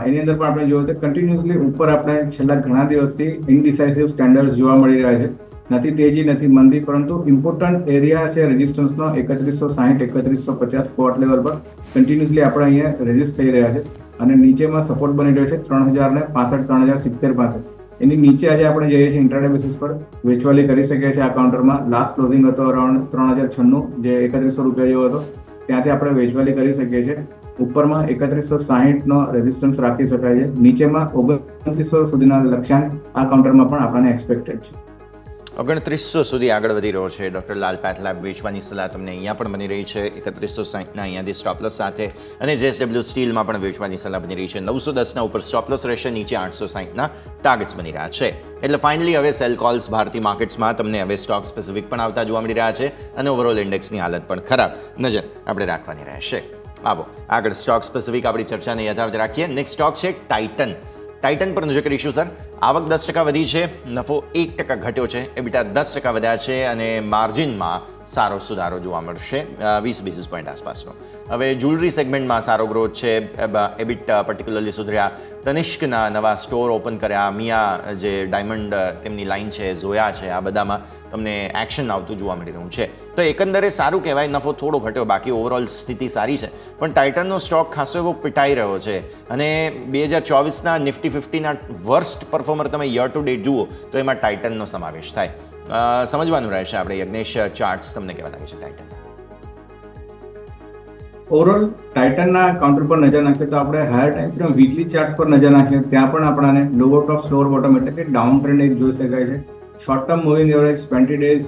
એની અંદર પણ આપણે જોયું કે કન્ટિન્યુઅસલી ઉપર આપણે છેલ્લા ઘણા દિવસથી ઇનડિસાઇસિવ સ્ટેન્ડર્ડ જોવા મળી રહ્યા છે. નથી તેજી નથી મંદી, પરંતુ ઇમ્પોર્ટન્ટ એરિયા છે રેઝિસ્ટન્સનો 3160 3150 સ્પોટ લેવલ પર કન્ટિન્યુઅસલી આપણે અહીંયા રેઝિસ્ટ થઈ રહ્યા છે અને નીચેમાં સપોર્ટ બની રહ્યો છે 3065 3070 પાસે. એની નીચે આજે આપણે જઈએ છીએ ઇન્ટ્રાડે બેસિસ પર વેચવાલી કરી શકીએ છીએ. આ કાઉન્ટરમાં લાસ્ટ ક્લોઝિંગ હતો અરાઉન્ડ 3096, જે 3100 રૂપિયા જેવો હતો. ત્યાંથી આપણે વેચવાલી કરી શકીએ છીએ. ઉપરમાં 3160નો રેઝિસ્ટન્સ રાખી શકાય છે. નીચેમાં 2900 સુધીના લક્ષ્યાંક આ કાઉન્ટરમાં પણ આપણને એક્સપેક્ટેડ છે. 2900 સુધી આગળ વધી રહ્યો છે. ડૉક્ટર લાલ પેથ લેબ વેચવાની સલાહ તમને અહીંયા પણ બની રહી છે 3160ના અહીંયાથી સ્ટોપલોસ સાથે, અને JSW સ્ટીલમાં પણ વેચવાની સલાહ બની રહી છે. 910ના ઉપર સ્ટોપલોસ રહેશે, નીચે 860ના ટાર્ગેટ્સ બની રહ્યા છે. એટલે ફાઇનલી હવે સેલ કોલ્સ ભારતીય માર્કેટ્સમાં તમને હવે સ્ટોક સ્પેસિફિક પણ આવતા જોવા મળી રહ્યા છે અને ઓવરઓલ ઇન્ડેક્સની હાલત પણ ખરાબ નજર આપણે રાખવાની રહેશે. આવો આગળ સ્ટોક સ્પેસિફિક આપણી ચર્ચાને યથાવત રાખીએ. નેક્સ્ટ સ્ટોક છે ટાઇટન. ટાઇટન પર નજર કરીશું સર. આવક 10% વધી છે, નફો 1% ઘટ્યો છે, એબીટા 10% વધ્યા છે અને માર્જિનમાં સારો સુધારો જોવા મળશે 20 બેસિસ પોઈન્ટ આસપાસનો. હવે જ્વેલરી સેગમેન્ટમાં સારો ગ્રોથ છે, એબિટ પર્ટિક્યુલરલી સુધર્યા. તનિષ્કના નવા સ્ટોર ઓપન કર્યા, મિયા જે ડાયમંડ તેમની લાઇન છે, ઝોયા છે, આ બધામાં તમને એક્શન આવતું જોવા મળી રહ્યું છે. તો એકંદરે સારું કહેવાય. નફો થોડો ઘટ્યો, બાકી ઓવરઓલ સ્થિતિ સારી છે. પણ ટાઇટનનો સ્ટોક ખાસો એવો પિટાઈ રહ્યો છે અને 2024ના નિફ્ટી 50ના વર્સ્ટ પરફોર્મર તમે યર ટુ ડેટ જુઓ તો એમાં ટાઇટનનો સમાવેશ થાય. સમજવાનું રહેશે આપણે. યજ્ઞેશ, ચાર્ટ્સ તમને કેવા લાગે છે ટાઇટન? ઓવરઓલ ટાઇટનના કાઉન્ટર પર નજર નાખીએ તો આપણે higher time frame weekly charts પર નજર નાખીએ ત્યાં પણ આપણને લોવર ટોપ સ્લોઅર બોટમ એટલે કે ડાઉન ટ્રેન્ડ એક જોઈ શકાય છે. Short term moving average 20 days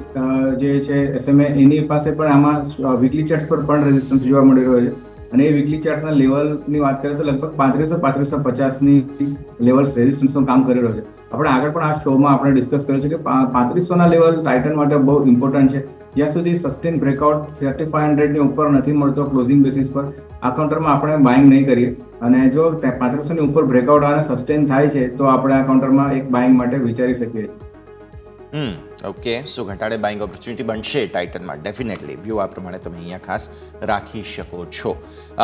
જે છે SMA, એની પાસે પણ આમાં વીકલી ચાર્ટ્સ પર પણ રેઝિસ્ટન્સ જોવા મળી રહ્યો છે અને એ વીકલી ચાર્ટ્સના લેવલની વાત કરીએ તો લગભગ 3500-3550ની લેવલ્સ રેઝિસ્ટન્સનું કામ કરી રહ્યો છે. આપણે આગળ પણ આ શોમાં આપણે ડિસ્કસ કર્યું છે કે 3500ના લેવલ ટાઇટન માટે બહુ ઇમ્પોર્ટન્ટ છે. જ્યાં સુધી સસ્ટેન બ્રેકઆઉટ 3500ની ઉપર નથી મળતો ક્લોઝિંગ બેસિસ પર, આ કાઉન્ટરમાં આપણે બાઇંગ નહીં કરીએ. અને જો 3500ની ઉપર બ્રેકઆઉટ અને સસ્ટેન થાય છે તો આપણે આ કાઉન્ટરમાં એક બાઇંગ માટે વિચારી શકીએ છીએ. ઓકે, સો ઘટાડે બાઇંગ ઓપોર્ચ્યુનિટી બનશે ટાઇટનમાં ડેફિનેટલી. વ્યૂ આ પ્રમાણે તમે અહીંયા ખાસ રાખી શકો છો.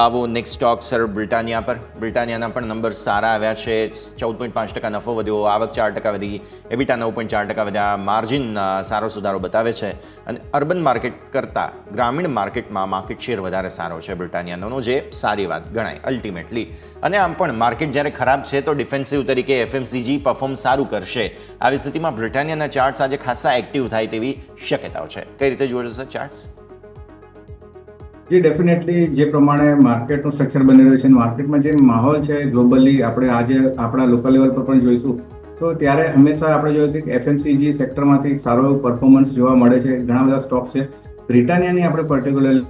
આવો નેક્સ્ટ સ્ટોક સર બ્રિટાનિયા પર. બ્રિટાનિયાના પણ નંબર સારા આવ્યા છે. 14.5% નફો વધ્યો, આવક 4% વધી, એબીટા 9.4% વધ્યા, માર્જિન સારો સુધારો બતાવે છે અને અર્બન માર્કેટ કરતાં ગ્રામીણ માર્કેટમાં માર્કેટ શેર વધારે સારો છે બ્રિટાનિયાનો, જે સારી વાત ગણાય અલ્ટિમેટલી. અને આમ પણ માર્કેટ જ્યારે ખરાબ છે તો ડિફેન્સિવ તરીકે FMCG પરફોર્મ સારું કરશે. આવી સ્થિતિમાં બ્રિટાનિયાના ચાર્ટ્સ આજે ખાસા એક્ટિવ થાય તેવી શક્યતાઓ છે. કઈ રીતે જોયો સર ચાર્ટ્સ? જે ડેફિનેટલી જે પ્રમાણે માર્કેટનું સ્ટ્રક્ચર બની રહ્યું છે, માર્કેટમાં જે માહોલ છે ગ્લોબલી આપણે આજે આપણા લોકલ લેવલ પર પણ જોઈશું તો ત્યારે હંમેશા આપણે જોયું કે FMCG સેક્ટરમાંથી સારો એવું પરફોર્મન્સ જોવા મળે છે. ઘણા બધા સ્ટોક્સ છે. બ્રિટાનિયાની આપણે પર્ટિક્યુલરલી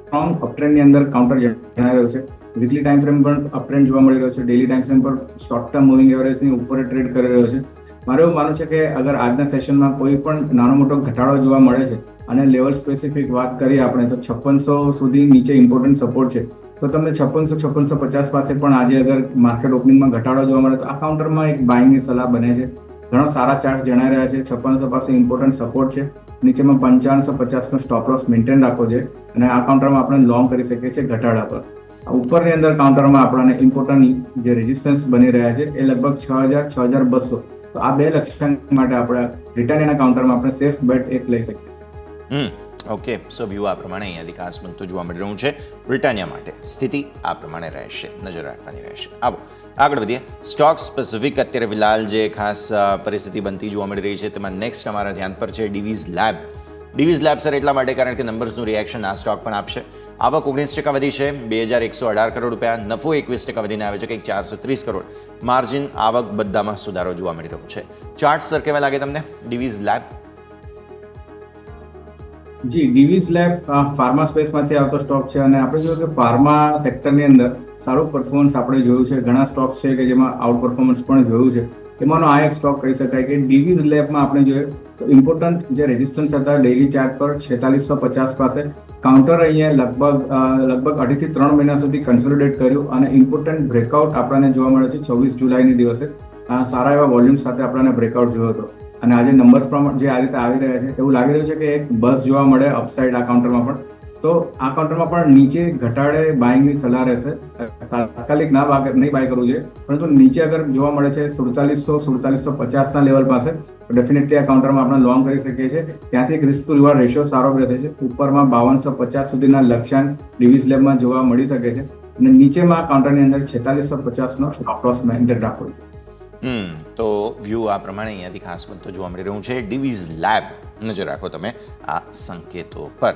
સ્ટ્રોંગ અપટ્રેન્ડની અંદર કાઉન્ટર જણાવી રહ્યો છે. વીકલી ટાઈમ ફ્રેમ પર અપટ્રેન્ડ જોવા મળી રહ્યો છે. ડેલી ટાઈમ ફ્રેમ પર શોર્ટ ટર્મ મૂવિંગ એવરેજની ઉપર ટ્રેડ કરી રહ્યો છે. મારું એવું માનવું છે કે અગર આજના સેશનમાં કોઈ પણ નાનો મોટો ઘટાડો જોવા મળે છે અને લેવલ સ્પેસિફિક વાત કરીએ આપણે તો 5600 સુધી નીચે ઇમ્પોર્ટન્ટ સપોર્ટ છે. તો તમને 5600-5650 પાસે પણ આજે અગર માર્કેટ ઓપનિંગમાં ઘટાડો જોવા મળે તો આ કાઉન્ટરમાં એક બાઇંગની સલાહ બને છે. ઘણા સારા ચાર્ટ જણાઈ રહ્યા છે. 5600 પાસે ઇમ્પોર્ટન્ટ સપોર્ટ છે. નીચેમાં 5550નો સ્ટોપ લોસ મેન્ટેન રાખવો જોઈએ અને આ કાઉન્ટરમાં આપણે લોંગ કરી શકીએ છીએ ઘટાડા પર. ઉપરની અંદર કાઉન્ટરમાં આપણને ઇમ્પોર્ટન્ટ જે રેઝિસ્ટન્સ બની રહ્યા છે એ લગભગ 6000-6200. તો આ બે લક્ષ્યાંક માટે આપણે બ્રિટાનિયાના કાઉન્ટરમાં આપણે સેફ બેટ એક લઈ શકીએ. ઓકે, સો વ્યૂ આ પ્રમાણે અહીંયાથી ખાસ બનતું જોવા મળી રહ્યું છે. બ્રિટાનિયા માટે સ્થિતિ આ પ્રમાણે રહેશે, નજર રાખવાની રહેશે. આવો આગળ વધીએ. સ્ટોક સ્પેસિફિક અત્યારે ફિલહાલ જે ખાસ પરિસ્થિતિ બનતી જોવા મળી રહી છે તેમાં નેક્સ્ટ અમારા ધ્યાન પર છે ડિવીઝ લેબ. ડિવિઝ લેબ સર એટલા માટે કારણ કે નંબર્સનું રિએક્શન આ સ્ટોક પણ આપશે. આવક 19% વધી છે, 2118 કરોડ રૂપિયા. નફો 21% વધીને આવે છે, કંઈક 430 કરોડ. માર્જિન, આવક બધામાં સુધારો જોવા મળી રહ્યો છે. ચાર્ટ સર કેવા લાગે તમને ડિવિઝ લેબ? જી, ડિવિઝ લેબ ફાર્મા સ્પેસમાંથી આવતો સ્ટોક છે અને આપણે જોયું કે ફાર્મા સેક્ટરની અંદર સારું પરફોર્મન્સ આપણે જોયું છે. ઘણા સ્ટોક્સ છે કે જેમાં આઉટ પરફોર્મન્સ પણ જોયું છે. એમાંનો આ એક સ્ટોક કહી શકાય કે ડિવિઝ લેબમાં આપણે જોઈએ તો ઇમ્પોર્ટન્ટ જે રેઝિસ્ટન્સ હતા ડેઇલી ચાર્ટ પર 4650 પાસે કાઉન્ટર અહીંયા લગભગ 2.5 થી 3 મહિના સુધી કન્સોલિડેટ કર્યું અને ઇમ્પોર્ટન્ટ બ્રેકઆઉટ આપણને જોવા મળે છે 24 જુલાઈની દિવસે. સારા એવા વોલ્યુમ સાથે આપણને બ્રેકઆઉટ જોયો હતો અને આજે નંબર્સ પ્રમાણે જે આ રીતે આવી રહ્યા છે એવું લાગી રહ્યું છે કે એક બસ જોવા મળે અપસાઇડ આ કાઉન્ટરમાં પણ. તો આ કાઉન્ટરમાં પણ નીચે ઘટાડે બાઇંગની સલાહ રહેશે. તાત્કાલિક નહીં બાય કરવું જોઈએ, પરંતુ નીચે અગર જોવા મળે છે 4750 લેવલ પાસે તો ડેફિનેટલી આ કાઉન્ટરમાં આપણે લોંગ કરી શકીએ છીએ. ત્યાંથી એક રિસ્ક ટુ રિવોર્ડ રેશિયો સારો રહે છે. ઉપરમાં 5250 સુધીના લક્ષ્યાંક ડિવિઝ લેબમાં જોવા મળી શકે છે અને નીચેમાં આ કાઉન્ટરની અંદર 4650નો સ્ટોપ લોસ મેન્ટેન રાખવો જોઈએ. તો વ્યૂ આ પ્રમાણે અહીંયાથી ખાસ બનતો જોવા મળી રહ્યું છે. ડિવિઝ લેબ નજર રાખો તમે આ સંકેતો પર.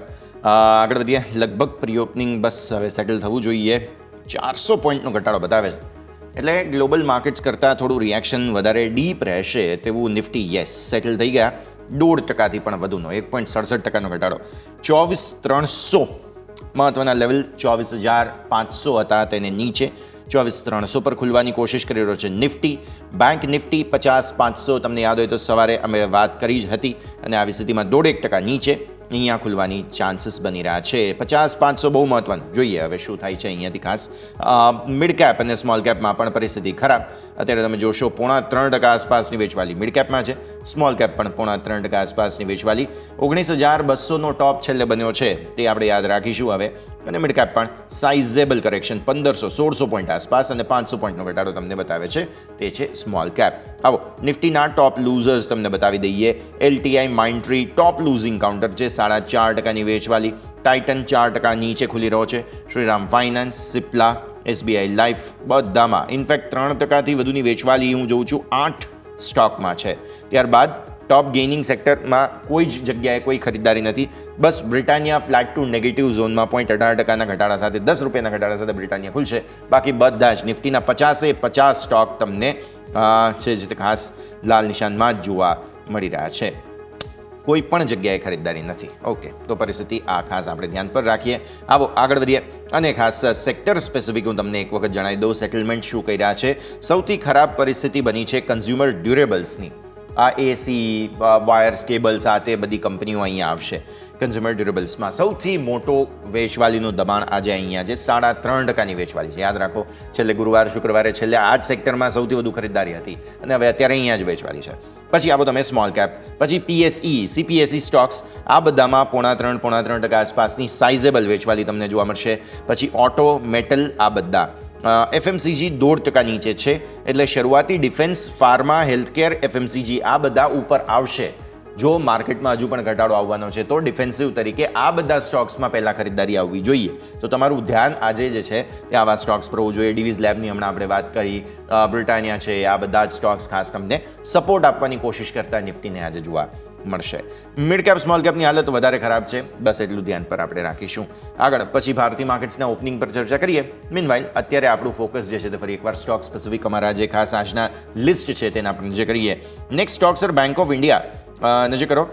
આગળ વધીએ. લગભગ પ્રી ઓપનિંગ બસ હવે સેટલ થવું જોઈએ. 400 પોઈન્ટનો ઘટાડો બતાવે છે, એટલે ગ્લોબલ માર્કેટ્સ કરતાં થોડું રિએક્શન વધારે ડીપ રહેશે તેવું નિફ્ટી યસ સેટલ થઈ ગયા 0.5% પણ વધુનો 1.67% ઘટાડો. 24300 મહત્વના લેવલ 24500 હતા, તેને નીચે 24300 પર ખુલવાની કોશિશ કરી રહ્યો છે નિફ્ટી. બેંક નિફ્ટી 50500, તમને યાદ હોય તો સવારે અમે વાત કરી જ હતી અને આવી સ્થિતિમાં 1.5% નીચે અહીંયા ખુલવાની ચાન્સીસ બની રહ્યા છે. 50500 બહુ મહત્વનું, જોઈએ હવે શું થાય છે અહીંયાથી. ખાસ મિડ કેપ અને સ્મોલ કેપમાં પણ પરિસ્થિતિ ખરાબ. અત્યારે તમે જોશો 0.5% આસપાસની વેચવાલી મિડ કેપમાં છે, સ્મોલ કેપ પણ 0.5% આસપાસની વેચવાલી. 19200નો ટોપ છેલ્લે બન્યો છે તે આપણે યાદ રાખીશું હવે. અને મિડ કેપ પણ સાઇઝેબલ કરેક્શન 1500-1600 પોઈન્ટ આસપાસ અને 500 પોઈન્ટનો ઘટાડો તમને બતાવે છે, તે છે સ્મોલ કેપ. આવો નિફ્ટીના ટોપ લૂઝર્સ તમને બતાવી દઈએ. LTI માઇન્ડટ્રી ટોપ લૂઝિંગ કાઉન્ટર છે, 4.5% વેચવાલી. ટાઇટન 4% નીચે ખુલી રહ્યો છે. Shriram finance, Cipla, SBI life બધામાં ઇનફેક્ટ 3%થી વધુની વેચવાલી હું જોઉં છું 8 સ્ટોકમાં છે. ત્યારબાદ ટોપ ગેઇનિંગ સેક્ટરમાં કોઈ જ જગ્યાએ કોઈ ખરીદદારી નથી. બસ બ્રિટાનિયા ફ્લેટ ટુ નેગેટિવ ઝોનમાં 0.18%ના ઘટાડા સાથે 10 રૂપિયાના ઘટાડા સાથે બ્રિટાનિયા ખુલશે. બાકી બધા જ નિફ્ટીના 50 સ્ટોક તમને છે જે ખાસ લાલ નિશાનમાં જ જોવા મળી રહ્યા છે. કોઈ પણ જગ્યાએ ખરીદદારી નથી. ઓકે, તો પરિસ્થિતિ આ ખાસ આપણે ધ્યાન પર રાખીએ. આવો આગળ વધીએ અને ખાસ સેક્ટર સ્પેસિફિક હું તમને એક વખત જણાવી દઉં સેટલમેન્ટ શું કહી રહ્યા છે. સૌથી ખરાબ પરિસ્થિતિ બની છે કન્ઝ્યુમર ડ્યુરેબલ્સની. આ એસી, વાયર્સ, કેબલ્સ, આ તે બધી કંપનીઓ અહીંયા આવશે. કન્ઝ્યુમર ડ્યુરેબલ્સમાં સૌથી મોટો વેચવાલીનું દબાણ આજે અહીંયા છે. 3.5%ની વેચવાલી છે. યાદ રાખો, છેલ્લે ગુરુવાર શુક્રવારે છેલ્લે આ જ સેક્ટરમાં સૌથી વધુ ખરીદદારી હતી અને હવે અત્યારે અહીંયા જ વેચવાલી છે. પછી આવો તમે સ્મોલ કેપ, પછી PSE, CPSE સ્ટોક્સ, આ બધામાં 0.5% આસપાસની સાઇઝેબલ વેચવાલી તમને જોવા મળશે. પછી ઓટો, મેટલ, આ બધા FMCG 1.5% નીચે છે, એટલે શરૂઆતી ડિફેન્સ, ફાર્મા, હેલ્થકેર, FMCG આ બધા ઉપર આવશે. જો માર્કેટમાં હજુ પણ ઘટાડો આવવાનો છે તો ડિફેન્સિવ તરીકે આ બધા સ્ટોક્સમાં પહેલાં ખરીદદારી આવવી જોઈએ. તો તમારું ધ્યાન આજે જે છે તે આવા સ્ટોક્સ પર હોવું જોઈએ. ડિવિઝ લેબની હમણાં આપણે વાત કરી, બ્રિટાનિયા છે, આ બધા જ સ્ટોક્સ ખાસ તમને સપોર્ટ આપવાની કોશિશ કરતા નિફ્ટીને આજે જોવા મળશે. મિડ કેપ સ્મોલ કેપની હાલત વધારે ખરાબ છે, બસ એટલું ધ્યાન પર આપણે રાખીશું. આગળ પછી ભારતીય માર્કેટ્સના ઓપનિંગ પર ચર્ચા કરીએ. મીનવાઇલ અત્યારે આપણું ફોકસ જે છે તે ફરી એકવાર સ્ટોક સ્પેસિફિક અમારા જે ખાસ આજના લિસ્ટ છે તેના પર નજર કરીએ. Next stock sir bank of India નજર કરો.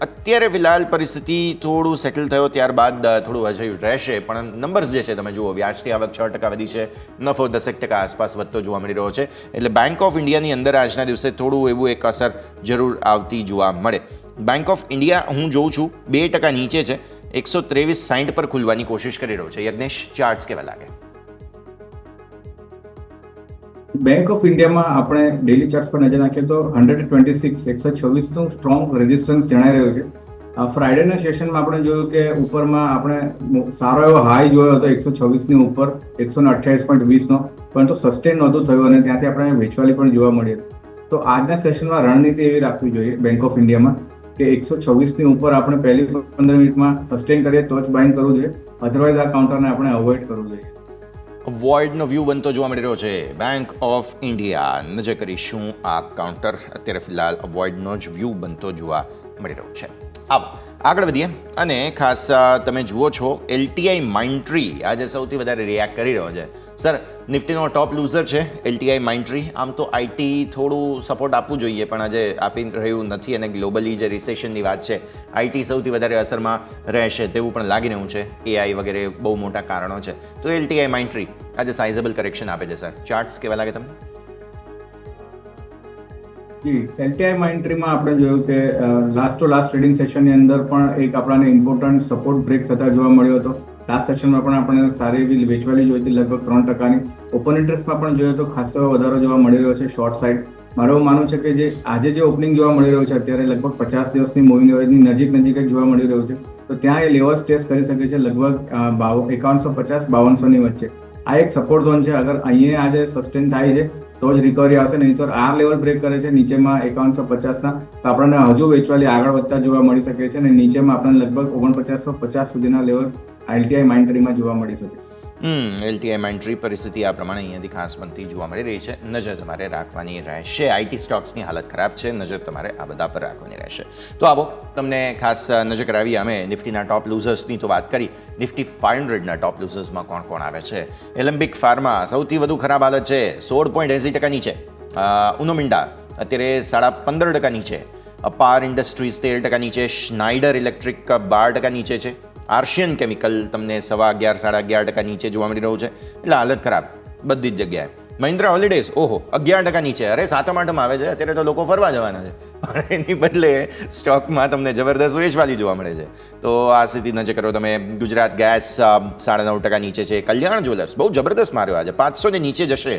અત્યારે ફિલહાલ પરિસ્થિતિ થોડું સેટલ થયો ત્યારબાદ થોડું અજયું રહેશે, પણ નંબર્સ જે છે તમે જુઓ, વ્યાજથી આવક 6% વધી છે, નફો 10% આસપાસ વધતો જોવા મળી રહ્યો છે. એટલે બેંક ઓફ ઇન્ડિયાની અંદર આજના દિવસે થોડું એવું એક અસર જરૂર આવતી જોવા મળે. બેંક ઓફ ઇન્ડિયા હું જોઉં છું 2% નીચે છે, 123.60 પર ખુલવાની કોશિશ કરી રહ્યો છે. યજ્ઞેશ, ચાર્ટ્સ કેવા લાગે? બેંક ઓફ ઇન્ડિયામાં આપણે ડેલી ચાર્ટ્સ પર નજર નાખીએ તો 126નું સ્ટ્રોંગ રેઝિસ્ટન્સ જણાઈ રહ્યું છે. ફ્રાઈડેના સેશનમાં આપણે જોયું કે ઉપરમાં આપણે સારો એવો હાઈ જોયો હતો 126ની ઉપર 128.20નો, પરંતુ સસ્ટેન નહોતું થયું અને ત્યાંથી આપણે વેચવાલી પણ જોવા મળી હતી. તો આજના સેશનમાં રણનીતિ એવી રાખવી જોઈએ બેંક ઓફ ઇન્ડિયામાં કે 126ની ઉપર આપણે પહેલી 15 મિનિટમાં સસ્ટેન કરીએ તો જ બાઇંગ કરવું જોઈએ, અધરવાઇઝ આ કાઉન્ટરને આપણે અવોઇડ કરવું જોઈએ. વોઇડનો વ્યૂ બનતો જોવા મળી રહ્યો છે બેંક ઓફ ઇન્ડિયા. નજર કરીશું આ કાઉન્ટર. અત્યારે ફિલહાલ વોઇડનો જ વ્યૂ બનતો જોવા મળી રહ્યો છે. આવો આગળ વધીએ અને ખાસ તમે જુઓ છો LTI Mindtree આજે સૌથી વધારે રિએક્ટ કરી રહ્યો છે. સર, નિફ્ટીનો ટોપ લૂઝર છે LTI Mindtree. આમ તો આઈટી થોડું સપોર્ટ આપવું જોઈએ પણ આજે આપી રહ્યું નથી અને ગ્લોબલી જે રિસેશનની વાત છે આઈટી સૌથી વધારે અસરમાં રહેશે તેવું પણ લાગી રહ્યું છે. AI વગેરે બહુ મોટા કારણો છે. તો LTI Mindtree આજે સાઇઝેબલ કરેક્શન આપે છે. સર, ચાર્ટ્સ કેવા લાગે તમને? જી, LTI Mindtree-માં આપણે જોયું કે લાસ્ટ ટુ લાસ્ટ ટ્રેડિંગ સેશનની અંદર પણ એક આપણને ઇમ્પોર્ટન્ટ સપોર્ટ બ્રેક થતા જોવા મળ્યો હતો. લાસ્ટ સેશનમાં પણ આપણને સારી એવી વેચવાલી જોઈ હતી, લગભગ 3%. ઓપન ઇન્ટરેસ્ટમાં પણ જોઈએ તો ખાસો વધારો જોવા મળી રહ્યો છે શોર્ટ સાઇડ. મારું એવું માનવું છે કે જે આજે જે ઓપનિંગ જોવા મળી રહ્યું છે અત્યારે લગભગ 50 દિવસની મૂવિંગ એવરેજની નજીક જ જોવા મળી રહ્યું છે. તો ત્યાં એ લેવલ્સ ટેસ્ટ કરી શકે છે લગભગ 5150-5200ની વચ્ચે. આ એક સપોર્ટ ઝોન છે. અગર અહીંયા આજે સસ્ટેન થાય છે તો જ રિકવરી આવશે, નહીં તો આ લેવલ બ્રેક કરે છે નીચેમાં 5150ના તો આપણને હજુ વેચવાલી આગળ વધતા જોવા મળી શકે છે અને નીચેમાં આપણને લગભગ 4950 સુધીના લેવલ LTI Mindtree-માં જોવા મળી શકે. LTI Mindtree પરિસ્થિતિ આ પ્રમાણે અહીંયાથી ખાસ બનતી જોવા મળી રહી છે. નજર તમારે રાખવાની રહેશે. આઈટી સ્ટોક્સની હાલત ખરાબ છે, નજર તમારે આ બધા પર રાખવાની રહેશે. તો આવો તમને ખાસ નજર કરાવી અમે નિફ્ટીના ટોપ લૂઝર્સની તો વાત કરી. નિફ્ટી 500ના ટોપ લૂઝર્સમાં કોણ કોણ આવે છે? એલેમ્બિક ફાર્મા સૌથી વધુ ખરાબ હાલત છે, 16.80% નીચે. ઉનો મિન્ડા અત્યારે 15.5% નીચે. અપાર ઇન્ડસ્ટ્રીઝ 13% નીચે. સ્નાઇડર ઇલેક્ટ્રિક 12% નીચે છે. આર્શિયન કેમિકલ તમને 11.5-11.5% નીચે જોવા મળી રહ્યું છે. એટલે હાલત ખરાબ બધી જ જગ્યાએ. મહિન્દ્રા હોલિડેઝ 11% નીચે. અરે 7-8માં આવે છે, અત્યારે તો લોકો ફરવા જવાના છે પણ એની બદલે સ્ટોકમાં તમને જબરદસ્ત વેચવાલી જોવા મળે છે. તો આ સ્થિતિ નજર કરો તમે. ગુજરાત ગેસ 9.5% નીચે છે. કલ્યાણ જ્વેલર્સ બહુ જબરદસ્ત માર્યો આજે, 500 ને નીચે જશે.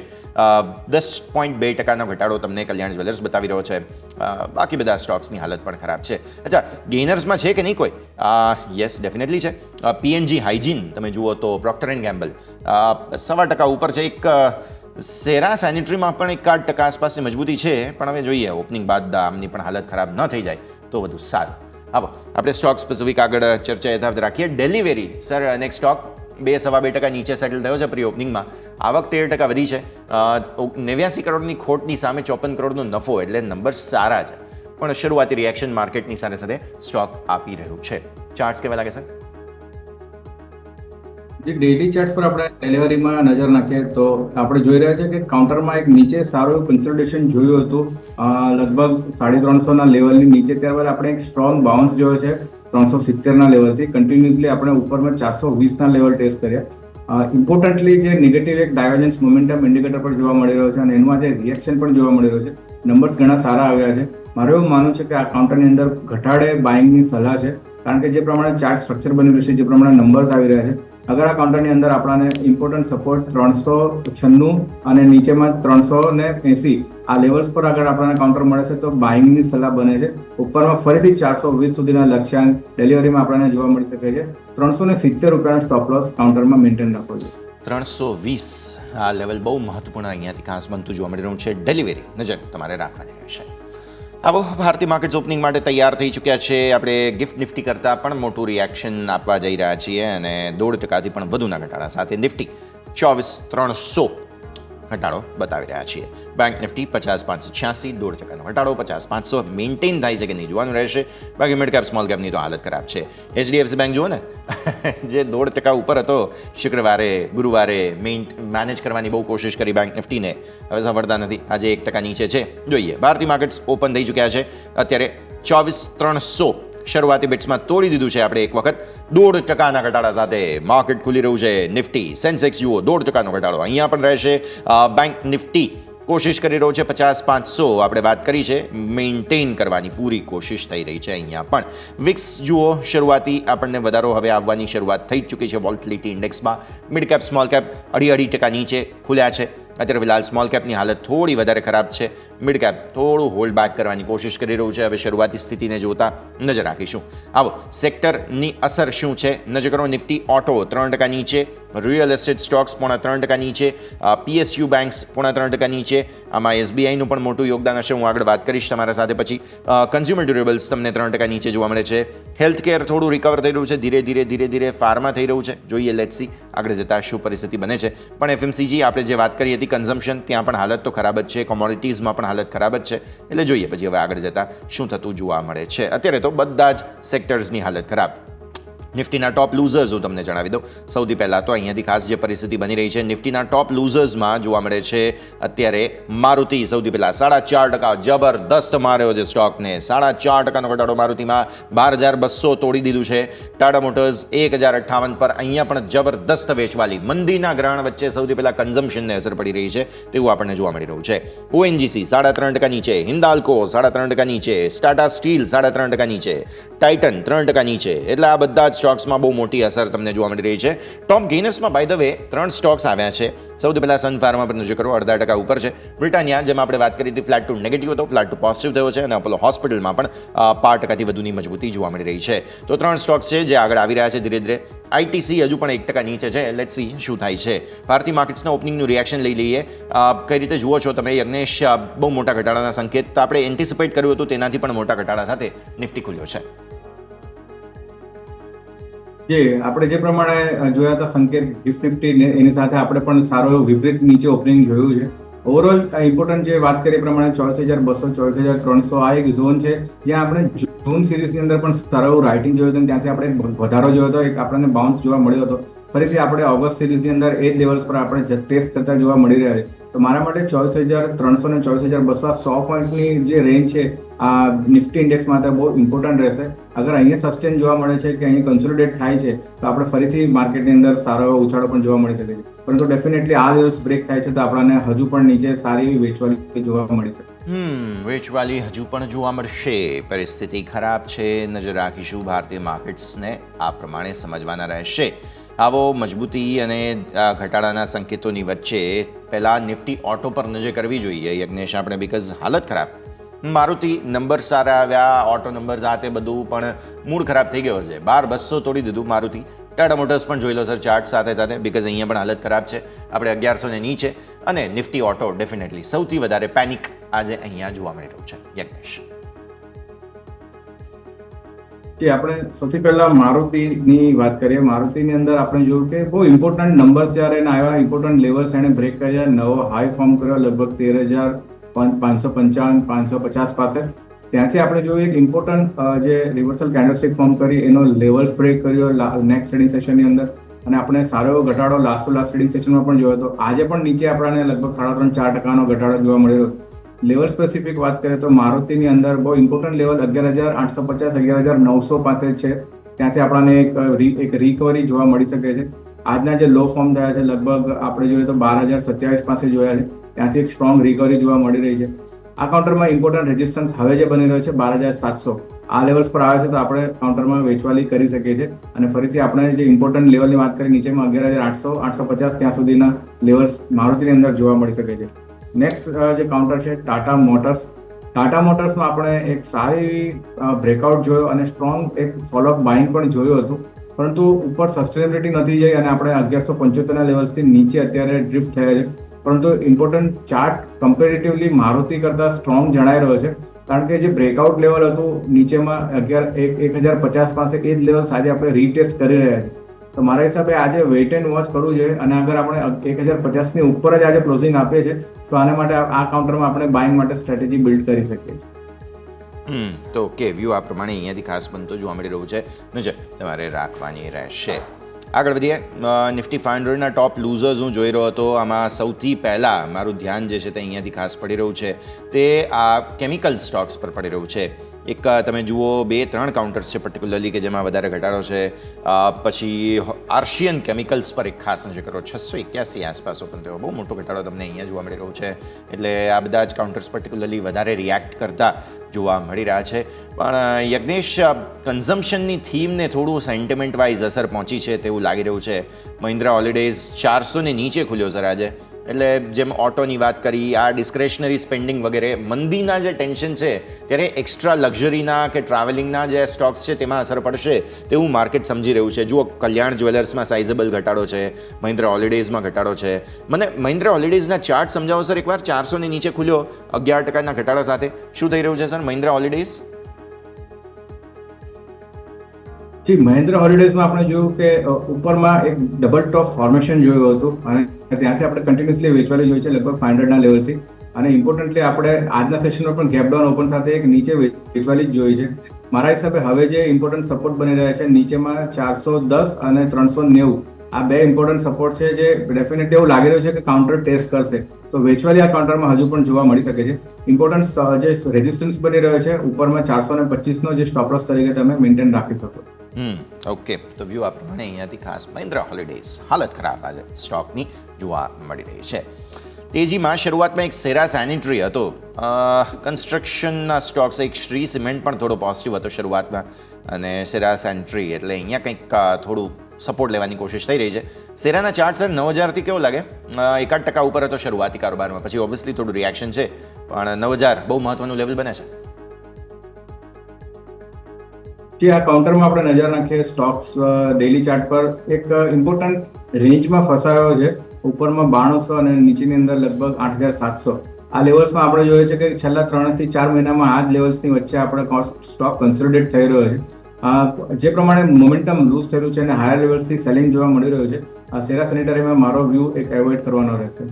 10.2%નો ઘટાડો તમને કલ્યાણ જ્વેલર્સ બતાવી રહ્યો છે. બાકી બધા સ્ટોક્સની હાલત પણ ખરાબ છે. અચ્છા, ગેઇનર્સમાં છે કે નહીં કોઈ? યસ, ડેફિનેટલી છે. PNG હાઇજીન તમે જુઓ તો પ્રોક્ટર એન્ડ ગેમ્બલ 1.25% ઉપર છે. એક સેરા સેનિટરીમાં પણ 1% આસપાસની મજબૂતી છે, પણ હવે જોઈએ ઓપનિંગ બાદ આમની પણ હાલત ખરાબ ન થઈ જાય તો વધુ સારું. આવો આપણે સ્ટોક સ્પેસિફિક આગળ ચર્ચા યથાવત રાખીએ. ડેલિવેરી સર, નેક્સ્ટ સ્ટોક 2-2.5% નીચે સેટલ થયો છે પ્રી ઓપનિંગમાં. આવક 13% વધી છે. 89 કરોડની ખોટની સામે 54 કરોડનો નફો, એટલે નંબર સારા છે. પણ શરૂઆતી રિએક્શન માર્કેટની સાથે સાથે સ્ટોક આપી રહ્યું છે. ચાર્ટ્સ કેવા લાગે સર? જે ડેઇલી ચાર્ટ્સ પર આપણે ડિલિવરીમાં નજર નાખીએ તો આપણે જોઈ રહ્યા છે કે કાઉન્ટરમાં એક નીચે સારું કન્સોલિડેશન જોયું હતું લગભગ 350ના લેવલની નીચે. ત્યારબાદ આપણે એક સ્ટ્રોંગ બાઉન્સ જોયો છે 370ના લેવલથી. કન્ટિન્યુઅસલી આપણે ઉપરમાં 420ના લેવલ ટેસ્ટ કર્યા. ઇમ્પોર્ટન્ટલી જે નેગેટિવ એક ડાયવર્જન્સ મોમેન્ટમ ઇન્ડિકેટર પર જોવા મળી રહ્યો છે અને એનું આજે રિએક્શન પણ જોવા મળી રહ્યો છે. નંબર્સ ઘણા સારા આવ્યા છે. મારું એવું માનવું છે કે આ કાઉન્ટરની અંદર ઘટાડે બાઇંગની સલાહ છે, કારણ કે જે પ્રમાણે ચાર્ટ સ્ટ્રક્ચર બની રહ્યું છે, જે પ્રમાણે નંબર્સ આવી રહ્યા છે, અગર આ કાઉન્ટરની અંદર આપણને ઇમ્પોર્ટન્ટ સપોર્ટ 396 અને નીચેમાં 380 આ લેવલ્સ પર આગળ આપણને કાઉન્ટર મળે છે તો બાઇંગની સલાહ બને છે. ઉપરમાં ફરીથી 420 સુધીના લક્ષ્યાંક ડિલિવરીમાં આપણને જોવા મળી શકે છે. 370 રૂપિયાનો સ્ટોપ લોસ કાઉન્ટરમાં મેન્ટેન રાખવો જોઈએ. 320 આ લેવલ બહુ મહત્વપૂર્ણ અહીંયાથી ખાસ બનતું જોવા મળી રહ્યું છે. ડિલિવરી નજર તમારે રાખવાની રહેશે. આવો ભારતીય માર્કેટ્સ ઓપનિંગ માટે તૈયાર થઈ ચૂક્યા છે. આપણે ગિફ્ટ નિફ્ટી કરતાં પણ મોટું રિએક્શન આપવા જઈ રહ્યા છીએ અને 1.5%થી પણ વધુના ઘટાડા સાથે નિફ્ટી 24,300 ઘટાડો બતાવી રહ્યા છીએ. બેંક નિફ્ટી 50,586 1.5%નો ઘટાડો. 50,500 મેન્ટેન થાય છે કે નહીં જોવાનું રહેશે. બાકી મિડ કેપ સ્મોલ કેપની તો હાલત ખરાબ છે. HDFC બેંક જુઓ ને, જે 1.5% ઉપર હતો શુક્રવારે ગુરુવારે મેનેજ કરવાની બહુ કોશિશ કરી બેંક નિફ્ટીને, હવે સફળતા નથી. આજે 1% નીચે છે. જોઈએ ભારતીય માર્કેટ્સ ઓપન થઈ ચૂક્યા છે અત્યારે 24,300 શરૂઆતી બિટ્સમાં તોડી દીધું છે આપણે એક વખત. 1.5%ના ઘટાડા સાથે માર્કેટ ખુલી રહ્યું છે. નિફ્ટી સેન્સેક્સ જુઓ 1.5%નો ઘટાડો અહીંયા પણ રહેશે. બેંક નિફ્ટી કોશિશ કરી રહ્યો છે 50,500 આપણે વાત કરી છે મેન્ટેન કરવાની પૂરી કોશિશ થઈ રહી છે અહીંયા પણ. વિક્સ જુઓ શરૂઆતી આપણને વધારો હવે આવવાની શરૂઆત થઈ ચૂકી છે વોલ્ટિલિટી ઇન્ડેક્સમાં. મિડ કેપ સ્મોલ કેપ 2.5% નીચે ખુલ્યા છે અત્યારે ફિલહાલ. સ્મોલ કેપની હાલત થોડી વધારે ખરાબ છે. મિડ કેપ થોડું હોલ્ડ બેક કરવાની કોશિશ કરી રહ્યું છે. હવે શરૂઆતી સ્થિતિને જોતા નજર રાખીશું. આવો સેક્ટરની અસર શું છે નજર કરો. નિફ્ટી ઓટો 3% નીચે. રિયલ એસ્ટેટ સ્ટોક્સ 3.5% નીચે, PSU બેંક્સ 3.5% નીચે. આમાં SBIનું પણ મોટું યોગદાન હશે, હું આગળ વાત કરીશ તમારા સાથે પછી. કન્ઝ્યુમર ડ્યુરેબલ્સ તમને 3% નીચે જોવા મળે છે. હેલ્થકેર થોડું રિકવર થઈ રહ્યું છે, ધીરે ધીરે ફાર્મા થઈ રહ્યું છે. જોઈએ લેટ્સ સી આગળ જતાં શું પરિસ્થિતિ બને છે. પણ FMCG આપણે જે વાત કરી હતી કન્ઝમ્પશન, ત્યાં પણ હાલત તો ખરાબ જ છે, કોમોડિટીઝમાં પણ હાલત ખરાબ જ છે. એટલે જોઈએ પછી હવે આગળ જતાં શું થતું જોવા મળે છે. અત્યારે તો બધા જ સેક્ટર્સની હાલત ખરાબ. નિફ્ટીના ટોપ લૂઝર્સ હું તમને જણાવી દઉં. સૌથી પહેલાં તો અહીંયાથી ખાસ જે પરિસ્થિતિ બની રહી છે, નિફ્ટીના ટોપ લૂઝર્સમાં જોવા મળે છે અત્યારે મારુતિ. સૌથી પહેલાં 4.5% જબરદસ્ત માર્યો છે સ્ટોકને. 4.5%નો ઘટાડો મારુતિમાં, 12,200 તોડી દીધું છે. ટાટા મોટર્સ 1,058 પર, અહીંયા પણ જબરદસ્ત વેચવાલી. મંદીના ગ્રહણ વચ્ચે સૌથી પહેલાં કન્ઝમ્પશનને અસર પડી રહી છે તેવું આપણને જોવા મળી રહ્યું છે. ONGC 3.5% નીચે, હિન્દાલ્કો 3.5% નીચે, ટાટા સ્ટીલ 3.5% નીચે, ટાઇટન 3% નીચે. એટલે આ બધા જ સ્ટોક્સમાં બહુ મોટી અસર તમને જોવા મળી રહી છે. ટોપ ગેઇનર્સમાં બાય ધ વે 3 સ્ટોક્સ આવ્યા છે. સૌથી પહેલાં સન ફાર્મા પર નજર કરો, 0.5% ઉપર છે. બ્રિટાનિયા, જેમ આપણે વાત કરી હતી, ફ્લેટ ટુ નેગેટિવ હતો, ફ્લેટ ટુ પોઝિટિવ થયો છે. અને અપોલો હોસ્પિટલમાં પણ 5%થી વધુની મજબૂતી જોવા મળી રહી છે. તો 3 સ્ટોક્સ છે જે આગળ આવી રહ્યા છે ધીરે ધીરે. ITC હજુ પણ 1% નીચે છે. લેટ્સ સી શું થાય છે. ભારતીય માર્કેટ્સના ઓપનિંગનું રિએક્શન લઈ લઈએ. કઈ રીતે જુઓ છો તમે યજ્ઞેશ? બહુ મોટા ઘટાડાના સંકેત આપણે એન્ટિસિપેટ કર્યું હતું, તેનાથી પણ મોટા ઘટાડા સાથે નિફ્ટી ખુલ્યો છે. આપણે જે પ્રમાણે જોયા હતા સંકેત ગિફ્ટ નિફ્ટી, એની સાથે આપણે પણ સારો એવો વિપરીત નીચે ઓપનિંગ જોયું છે. ઓવરઓલ ઇમ્પોર્ટન્ટ જે વાત કરીએ પ્રમાણે 24,200 24,300 આ એક ઝોન છે જ્યાં આપણે જૂન સિરીઝની અંદર પણ સારો એવું રાઇટિંગ જોયું હતું, ત્યાંથી આપણે વધારો જોયો હતો, એક આપણને બાઉન્સ જોવા મળ્યો હતો. ફરીથી આપણે ઓગસ્ટ સિરીઝની અંદર એ જ લેવલ્સ પર આપણે ટેસ્ટ કરતા જોવા મળી રહ્યા છે. તો મારા માટે 24,300 અને 24,200 100 પોઈન્ટની જે રેન્જ છે આ નિફ્ટી ઇન્ડેક્સ માટે બહુ ઇમ્પોર્ટન્ટ રહેશે. અગર અહીંયા સસ્ટેન જોવા મળે છે કે અહીંયા કન્સોલિડેટ થાય છે તો આપણે ફરીથી માર્કેટની અંદર સારો એવો ઉછાળો પણ જોવા મળી શકે છે. પરંતુ ડેફિનેટલી આ લેવલ્સ બ્રેક થાય છે તો આપણને હજુ પણ નીચે સારી એવી વેચવાલી જોવા મળી શકે. વેચવાલી હજુ પણ જોવા મળશે. પરિસ્થિતિ ખરાબ છે. નજર રાખીશું ભારતીય માર્કેટ્સને આ પ્રમાણે સમજવાના રહેશે. આવો મજબૂતી અને ઘટાડાના સંકેતોની વચ્ચે પહેલાં નિફ્ટી ઓટો પર નજર કરવી જોઈએ યજ્ઞેશ આપણે, બિકોઝ હાલત ખરાબ. મારુતિ નંબર સારા આવ્યા, ઓટો નંબર્સ આ તે બધું પણ મૂડ ખરાબ થઈ ગયો છે. 12,200 તોડી દીધું મારુતિ. ટાટા મોટર્સ પણ જોઈ લો સર ચાર્ટ સાથે સાથે, બિકોઝ અહીંયા પણ હાલત ખરાબ છે. આપણે 1,100 ને નીચે. અને નિફ્ટી ઓટો ડેફિનેટલી સૌથી વધારે પેનિક આજે અહીંયા જોવા મળી રહ્યું છે યજ્ઞેશ. આપણે સૌથી પહેલા મારુતિની વાત કરીએ. મારુતિની અંદર આપણે જોયું કે બહુ ઇમ્પોર્ટન્ટ નંબર્સ જ્યારે એને આવ્યા, ઇમ્પોર્ટન્ટ લેવલ્સ એને બ્રેક કર્યા, નવો હાઈ ફોર્મ કર્યો લગભગ 13,555 550 પાસે. ત્યાંથી આપણે જોયું એક ઇમ્પોર્ટન્ટ જે રિવર્સલ કેન્ડલસ્ટિક ફોર્મ કરી એનો લેવલ્સ બ્રેક કર્યો નેક્સ્ટ ટ્રેડિંગ સેશનની અંદર, અને આપણે સારો એવો ઘટાડો લાસ્ટ ટુ લાસ્ટ ટ્રેડિંગ સેશનમાં પણ જોયો હતો. આજે પણ નીચે આપણને લગભગ 3.5-4% ઘટાડો જોવા મળ્યો. લેવલ સ્પેસિફિક વાત કરીએ તો મારુતિની અંદર બહુ ઇમ્પોર્ટન્ટ લેવલ 11,850 11,900 પાસે છે. ત્યાંથી આપણને એક રિકવરી જોવા મળી શકે છે. આજના જે લો ફોર્મ થયા છે લગભગ આપણે જોઈએ તો 12,027 પાસે જોયા છે. ત્યાંથી એક સ્ટ્રોંગ રિકવરી જોવા મળી રહી છે. આ કાઉન્ટરમાં ઇમ્પોર્ટન્ટ રેઝિસ્ટન્સ હવે જે બની રહ્યો છે 12,700 આ લેવલ્સ પર આવે છે તો આપણે કાઉન્ટરમાં વેચવાલી કરી શકીએ છીએ. અને ફરીથી આપણે જે ઇમ્પોર્ટન્ટ લેવલની વાત કરીએ નીચેમાં 11,800 850 ત્યાં સુધીના લેવલ્સ મારુતિની અંદર જોવા મળી શકે છે. નેક્સ્ટ જે કાઉન્ટર છે ટાટા મોટર્સ. ટાટા મોટર્સમાં આપણે એક સારી બ્રેકઆઉટ જોયો અને સ્ટ્રોંગ એક ફોલોઅપ બાઇંગ પણ જોયું હતું, પરંતુ ઉપર સસ્ટેનેબિલિટી નથી જઈ અને આપણે 1175ના લેવલ્સથી નીચે અત્યારે ડ્રિફ્ટ થયા છે. પરંતુ ઇમ્પોર્ટન્ટ ચાર્ટ કમ્પેરેટિવલી મારુતિ કરતાં સ્ટ્રોંગ જણાઈ રહ્યો છે, કારણ કે જે બ્રેકઆઉટ લેવલ હતું નીચેમાં 1,050 પાસે એ જ લેવલ આજે આપણે રીટેસ્ટ કરી રહ્યા છીએ. તો મારા હિસાબે આજે વેઇટ એન્ડ વોચ કરવું જોઈએ, અને અગર આપણે 1,050ની ઉપર જ આજે ક્લોઝિંગ આપીએ છીએ તો આના માટે આ કાઉન્ટરમાં આપણે બાઇંગ માટે સ્ટ્રેટેજી બિલ્ડ કરી શકીએ છીએ. તો કે વ્યૂ આ પ્રમાણે અહીંયાથી ખાસ બનતો જોવા મળી રહ્યું છે, નજર તમારે રાખવાની રહેશે. આગળ વધીએ. નિફ્ટી 500ના ટોપ લૂઝર્સ હું જોઈ રહ્યો હતો. આમાં સૌથી પહેલાં મારું ધ્યાન જે છે તે અહીંયાથી ખાસ પડી રહ્યું છે તે આ કેમિકલ સ્ટોક્સ પર પડી રહ્યું છે. એક તમે જુઓ 2-3 કાઉન્ટર્સ છે પર્ટિક્યુલરલી કે જેમાં વધારે ઘટાડો છે. પછી આર્શિયન કેમિકલ્સ પર એક ખાસ નજર કરો, 681 આસપાસ ઓપન થયો. બહુ મોટો ઘટાડો તમને અહીંયા જોવા મળી રહ્યો છે. એટલે આ બધા જ કાઉન્ટર્સ પર્ટિક્યુલરલી વધારે રિએક્ટ કરતા જોવા મળી રહ્યા છે. પણ યજ્ઞેશ, કન્ઝમ્પશનની થીમને થોડું સેન્ટિમેન્ટ વાઇઝ અસર પહોંચી છે તેવું લાગી રહ્યું છે. મહિન્દ્રા હોલિડેઝ 400 ને નીચે ખુલ્યો સર આજે. એટલે જેમ ઓટોની વાત કરી, આ ડિસ્ક્રેશનરી સ્પેન્ડિંગ વગેરે, મંદીના જે ટેન્શન છે ત્યારે એક્સ્ટ્રા લક્ઝરીના કે ટ્રાવેલિંગના જે સ્ટોક્સ છે તેમાં અસર પડશે તેવું માર્કેટ સમજી રહ્યું છે. જુઓ, કલ્યાણ જ્વેલર્સમાં સાઇઝેબલ ઘટાડો છે, મહિન્દ્રા હોલિડેઝમાં ઘટાડો છે. મને મહિન્દ્રા હોલિડેઝના ચાર્ટ સમજાવો સર એકવાર. 400 ની નીચે ખુલ્યો 11% ઘટાડા સાથે. શું થઈ રહ્યું છે સર મહિન્દ્રા હોલિડેઝ? જી, મહિન્દ્રા હોલિડેઝમાં આપણે જોયું કે ઉપરમાં એક ડબલ ટોપ ફોર્મેશન જોયું હતું અને ત્યાંથી આપણે કન્ટિન્યુઅસલી વેચવાલી જોઈ છે લગભગ 500 લેવલથી. અને ઇમ્પોર્ટન્ટલી આપણે આજના સેશનમાં પણ ગેપ ડાઉન ઓપન સાથે એક નીચે વેચવાલી જ જોઈ છે. મારા હિસાબે હવે જે ઇમ્પોર્ટન્ટ સપોર્ટ બની રહ્યા છે નીચેમાં 410 અને 390, આ બે ઇમ્પોર્ટન્ટ સપોર્ટ છે જે ડેફિનેટલી એવું લાગી રહ્યું છે કે કાઉન્ટર ટેસ્ટ કરશે. તો વેચવાલી આ કાઉન્ટરમાં હજુ પણ જોવા મળી શકે છે. ઇમ્પોર્ટન્ટ જે રેઝિસ્ટન્સ બની રહ્યો છે ઉપરમાં 425નો જે સ્ટોપ લોસ તરીકે તમે મેન્ટેન રાખી શકો. ઓકે, તો વ્યૂ આ પ્રમાણે અહીંયાથી ખાસ મહિન્દ્રા હોલિડેઝ હાલત ખરાબ આજે સ્ટોકની જોવા મળી રહી છે. તેજીમાં શરૂઆતમાં એક સેરા સેનિટરી હતો, કન્સ્ટ્રક્શનના સ્ટોક્સ, એક શ્રી સિમેન્ટ પણ થોડો પોઝિટિવ હતો શરૂઆતમાં, અને સેરા સેનિટરી એટલે અહીંયા કંઈક થોડું સપોર્ટ લેવાની કોશિશ થઈ રહી છે. સેરાના ચાર્ટ સર 9000થી કેવો લાગે? 1% ઉપર હતો શરૂઆતી કારોબારમાં, પછી ઓબ્વિયસલી થોડું રિએક્શન છે, પણ 9000 બહુ મહત્વનું લેવલ બને છે. જે આ કાઉન્ટરમાં આપણે નજર નાખીએ સ્ટોક્સ ડેલી ચાર્ટ પર એક ઇમ્પોર્ટન્ટ રેન્જમાં ફસાયો છે. ઉપરમાં 9200 અને નીચેની અંદર લગભગ 8700. આ લેવલ્સમાં આપણે જોઈએ છે કે છેલ્લા 3 થી 4 મહિનામાં આ જ લેવલ્સની વચ્ચે આપણે સ્ટોક કન્સોલિડેટ થઈ રહ્યો છે. જે પ્રમાણે મોમેન્ટમ લૂઝ થયેલું છે અને હાયર લેવલ્સથી સેલિંગ જોવા મળી રહ્યું છે, આ સેરા સેનિટરીમાં મારો વ્યૂ એક એવોઇડ કરવાનો રહેશે.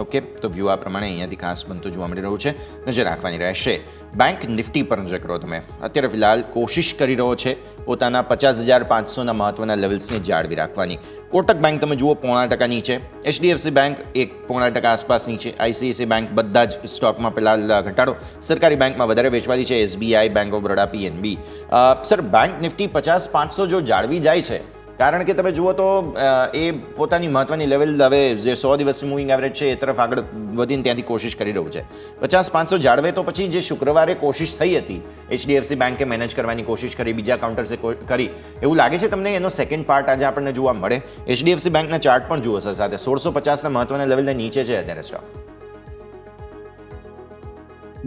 ઓકે, તો વ્યૂ આ પ્રમાણે અહીંયાથી ખાસ બનતું જોવા મળી રહ્યું છે, નજર રાખવાની રહેશે. બેંક નિફ્ટી પર નજર કરો તમે. અત્યારે ફિલહાલ કોશિશ કરી રહ્યો છે પોતાના 50,500ના મહત્વના લેવલ્સને જાળવી રાખવાની. કોટક બેંક તમે જુઓ 0.5% નીચે, HDFC બેંક 1.5% આસપાસ નીચે, ICICI બેંક બધા જ સ્ટોકમાં પહેલાં ઘટાડો, સરકારી બેંકમાં વધારે વેચવાલી છે, SBI, bank of Baroda, PNB. Sir, bank Nifty 50,500 જો જાળવી જાય છે, કારણ કે તમે જુઓ તો એ પોતાની મહત્વની લેવલ હવે જે 100 દિવસની મૂવિંગ એવરેજ છે એ તરફ આગળ વધીને ત્યાંથી કોશિશ કરી રહ્યું છે. 50,500 જાળવે તો પછી જે શુક્રવારે કોશિશ થઈ હતી HDFC બેંકે મેનેજ કરવાની કોશિશ કરી, બીજા કાઉન્ટર્સે કરી, એવું લાગે છે તમને એનો સેકન્ડ પાર્ટ આજે આપણને જોવા મળે? HDFC બેંકના ચાર્ટ પણ જુઓ સર સાથે, 1650ના મહત્વના લેવલને નીચે છે અત્યારે સ્ટોક.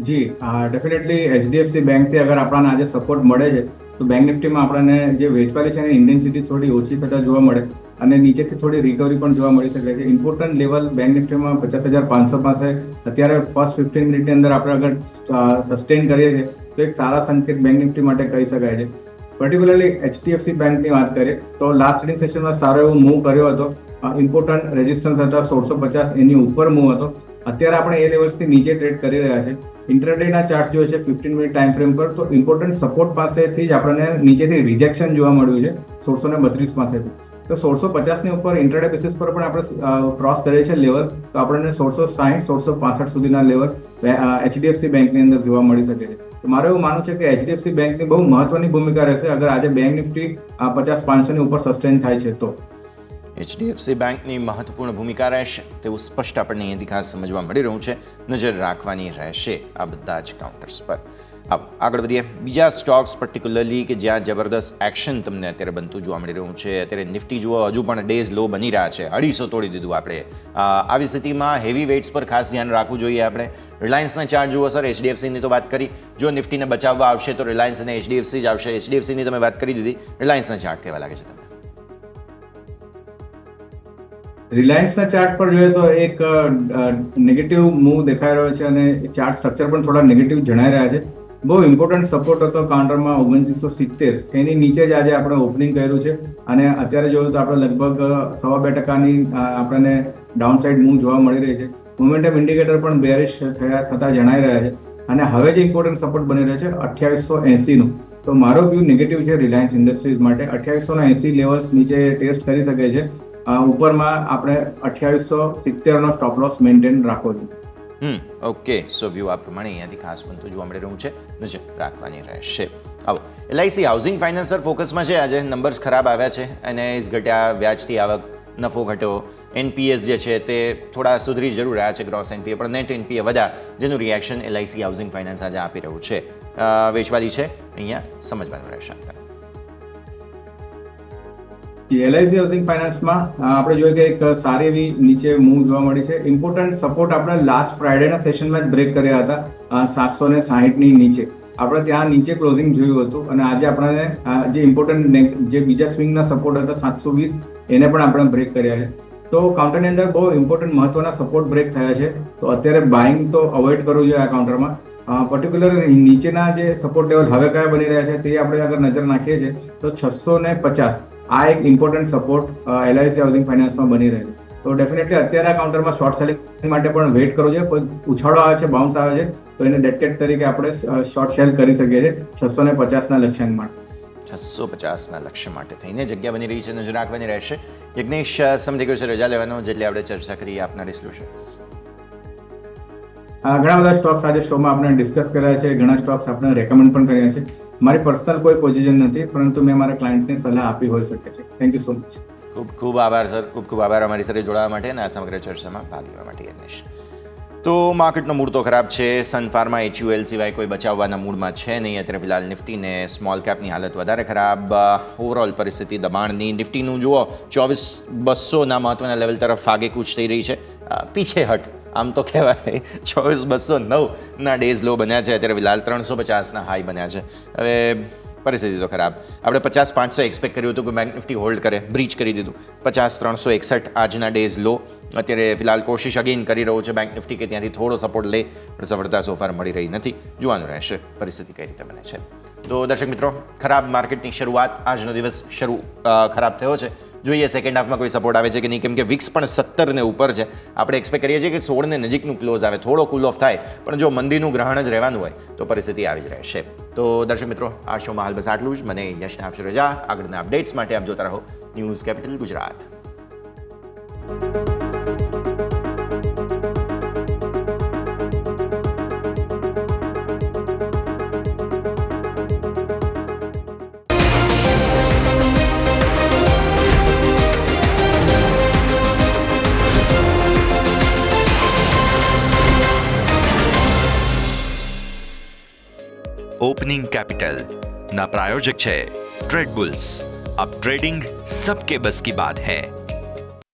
જી, ડેફિનેટલી HDFC બેંકથી અગર આપણને આજે સપોર્ટ મળે છે તો બેંક નિફ્ટીમાં આપણને જે વેચવાલી છે એની ઇન્ટેન્સિટી થોડી ઓછી થતા જોવા મળે અને નીચેથી થોડી રિકવરી પણ જોવા મળી શકે છે. ઇમ્પોર્ટન્ટ લેવલ બેંક નિફ્ટીમાં 50,500 પાસે અત્યારે ફર્સ્ટ 15 મિનિટની અંદર આપણે અગર સસ્ટેન કરીએ છીએ તો એક સારા સંકેત બેંક નિફ્ટી માટે કહી શકાય છે. પર્ટિક્યુલરલી HDFC બેંકની વાત કરીએ તો લાસ્ટ ટ્રેડિંગ સેશનમાં સારો એવો મૂવ કર્યો હતો. ઇમ્પોર્ટન્ટ રેઝિસ્ટન્સ હતા 1650, એની ઉપર મૂવ હતો. અત્યારે આપણે એ લેવલ્સથી નીચે ટ્રેડ કરી રહ્યા છે. ઇન્ટરડેના ચાર્ટ જોઈએ છે 15 મિનિટ ટાઈમ ફ્રેમ પર, તો ઇમ્પોર્ટન્ટ સપોર્ટ પાસેથી જ આપણને નીચેથી રિજેક્શન જોવા મળ્યું છે 1632 પાસેથી. તો 1650ની ઉપર ઇન્ટરડે બેસિસ પર પણ આપણે ક્રોસ કરીએ છીએ લેવલ, તો આપણને 1660 1665 સુધીના લેવલ HDFC બેંકની અંદર જોવા મળી શકે છે. તો મારું એવું માનવું છે કે HDFC બેંકની બહુ મહત્વની ભૂમિકા રહેશે અગર આજે બેંક નિફ્ટી 50,500ની ઉપર સસ્ટેન થાય છે તો. HDFC બેંકની મહત્વપૂર્ણ ભૂમિકા રહેશે તેવું સ્પષ્ટ આપણને અહીંયાથી ખાસ સમજવા મળી રહ્યું છે. નજર રાખવાની રહેશે આ બધા જ કાઉન્ટર્સ પર. આગળ વધીએ બીજા સ્ટોક્સ પર્ટિક્યુલરલી કે જ્યાં જબરદસ્ત એક્શન તમને અત્યારે બનતું જોવા મળી રહ્યું છે. અત્યારે નિફ્ટી જુઓ હજુ પણ ડેઝ લો બની રહ્યા છે, 250 તોડી દીધું આપણે. આવી સ્થિતિમાં હેવી વેઇટ્સ પર ખાસ ધ્યાન રાખવું જોઈએ આપણે. રિલાયન્સના ચાર્ટ જુઓ સર, HDFCની તો વાત કરી, જો નિફ્ટીને બચાવવા આવશે તો રિલાયન્સ અને HDFC જ આવશે. HDFCની તમે વાત કરી દીધી, રિલાયન્સના ચાર્ટ કેવા લાગે છે તમને? રિલાયન્સના ચાર્ટ પર જોઈએ તો એક નેગેટિવ મૂવ દેખાઈ રહ્યો છે અને ચાર્ટ સ્ટ્રક્ચર પણ થોડા નેગેટિવ જણાઈ રહ્યા છે. બહુ ઇમ્પોર્ટન્ટ સપોર્ટ હતો કાઉન્ટરમાં 2970, એની નીચે જ આજે આપણે ઓપનિંગ કર્યું છે અને અત્યારે જોયું તો આપણે લગભગ 2.5%ની આપણને ડાઉન સાઇડ મૂવ જોવા મળી રહી છે. મોમેન્ટમ ઇન્ડિકેટર પણ બેરિશ થતા જણાઈ રહ્યા છે અને હવે જે ઇમ્પોર્ટન્ટ સપોર્ટ બની રહ્યો છે 2880નું. તો મારો વ્યૂ નેગેટિવ છે રિલાયન્સ ઇન્ડસ્ટ્રીઝ માટે. 2880 લેવલ્સ નીચે ટેસ્ટ કરી શકે છે. ઉપરમાં આપણે 2870નો સ્ટોપ લોસ મેન્ટેન રાખવો જોઈએ. ઓકે, સો વ્યૂ આ પ્રમાણે અહીંયાથી ખાસ બનતું જોવા મળી રહ્યું છે, નજર રાખવાની રહેશે. આવો LIC હાઉસિંગ ફાઇનાન્સર ફોકસમાં છે. આજે નંબર્સ ખરાબ આવ્યા છે, NIS ઘટ્યા, વ્યાજથી આવક, નફો ઘટ્યો, NPS જે છે તે થોડા સુધરી જરૂર રહ્યા છે, ગ્રોસ NPA, પણ નેટ NPA વધ્યા, જેનું રિએક્શન LIC હાઉસિંગ ફાઇનાન્સ આજે આપી રહ્યું છે. વેચવાલી છે અહીંયા સમજવાનું રહેશે. એલઆઈસી હાઉસિંગ ફાઇનાન્સમાં આપણે જોઈએ કે એક સારી એવી નીચે મૂવ જોવા મળી છે. ઇમ્પોર્ટન્ટ સપોર્ટ આપણે લાસ્ટ ફ્રાઇડેના સેશનમાં જ બ્રેક કર્યા હતા 760ની નીચે. આપણે ત્યાં નીચે ક્લોઝિંગ જોયું હતું અને આજે આપણને જે ઇમ્પોર્ટન્ટ જે બીજા સ્વિંગના સપોર્ટ હતા 720 એને પણ આપણે બ્રેક કર્યા છે. તો કાઉન્ટરની અંદર બહુ ઇમ્પોર્ટન્ટ મહત્વના સપોર્ટ બ્રેક થયા છે. તો અત્યારે બાઇંગ તો અવોઇડ કરવું જોઈએ આ કાઉન્ટરમાં. પર્ટિક્યુલર નીચેના જે સપોર્ટ લેવલ હવે કયા બની રહ્યા છે તે આપણે અગર નજર નાખીએ છીએ તો 650 આ એક ઇમ્પોર્ટન્ટ સપોર્ટ એલઆઈસી હાઉસિંગ ફાઇનાન્સમાં બની રહે છે. તો ડેફિનેટલી અત્યારે આ કાઉન્ટરમાં શોર્ટ સેલિંગ માટે પણ વેઇટ કરવો જોઈએ. કોઈ ઉછાળો આવે છે, બાઉન્સ આવે છે તો એને ડેડ કેટ તરીકે આપણે શોર્ટ સેલ કરી શકીએ છીએ 650ના લક્ષ્યાંક માટે. 650ના લક્ષ્ય માટે થઈને જગ્યા બની રહી છે, નજર રાખવાની રહેશે. યજ્ઞેશ સમજી ગયો છે રજા લેવાનો, જેટલી આપણે ચર્ચા કરી આપના ડિસ્ક્લોઝર્સ. ઘણા બધા સ્ટોક્સ આજે શોમાં આપણે ડિસ્કસ કર્યા છે, ઘણા સ્ટોક્સ આપણે રેકમેન્ડ પણ કર્યા છે. મારી પર્સનલ કોઈ પોઝિશન નથી, પરંતુ મેં મારા ક્લાયન્ટને સલાહ આપી હોઈ શકે છે. Thank you so much. ખૂબ ખૂબ આભાર સર, ખૂબ ખૂબ આભાર અમારી સાથે જોડાવા માટે અને આ સમગ્ર ચર્ચામાં ભાગ લેવા માટે. યજ્ઞેશ, તો માર્કેટનો મૂડ તો ખરાબ છે. સન ફાર્મા, HUL સિવાય કોઈ બચાવવાના મૂડમાં છે નહીં. અત્યારે ફિલહાલ નિફ્ટી ને સ્મોલ કેપની હાલત વધારે ખરાબ. ઓવરઓલ પરિસ્થિતિ દબાણની. નિફ્ટીનું જુઓ 24200ના મહત્વના લેવલ તરફ આગેકૂચ થઈ રહી છે. પીછેહટ આમ તો કહેવાય. 24209ના ડેઝ લો બન્યા છે. અત્યારે ફિલહાલ 350ના હાઈ બન્યા છે. હવે પરિસ્થિતિ તો ખરાબ. આપણે 50500 એક્સપેક્ટ કર્યું હતું કે બેંક નિફ્ટી હોલ્ડ કરે, બ્રીચ કરી દીધું. 50361 આજના ડેઝ લો. અત્યારે ફિલહાલ કોશિશ અગેન કરી રહ્યો છે બેંક નિફ્ટી કે ત્યાંથી થોડો સપોર્ટ લે, પણ સફળતા સોફાર મળી રહી નથી. જોવાનું રહેશે પરિસ્થિતિ કઈ રીતે બને છે. તો દર્શક મિત્રો, ખરાબ માર્કેટની શરૂઆત, આજનો દિવસ ખરાબ થયો છે. જોઈએ સેકન્ડ હાફમાં કોઈ સપોર્ટ આવે છે કે નહીં, કેમ કે વિક્સ પણ 17 ને ઉપર છે. આપણે એક્સપેક્ટ કરીએ છીએ કે 16 ને નજીકનું ક્લોઝ આવે, થોડો કૂલ ઓફ થાય, પણ જો મંદીનું ગ્રહણ જ રહેવાનું હોય તો પરિસ્થિતિ આવી જ રહેશે. તો દર્શક મિત્રો, આ શોમાં હાલ બસ આટલું જ. મને યશને આપશો રજા. આગળના અપડેટ્સ માટે આપ જોતા રહો news capital Gujarat. Opening capital ना प्रायोजक है ट्रेड बुल्स. अब ट्रेडिंग सबके बस की बात है.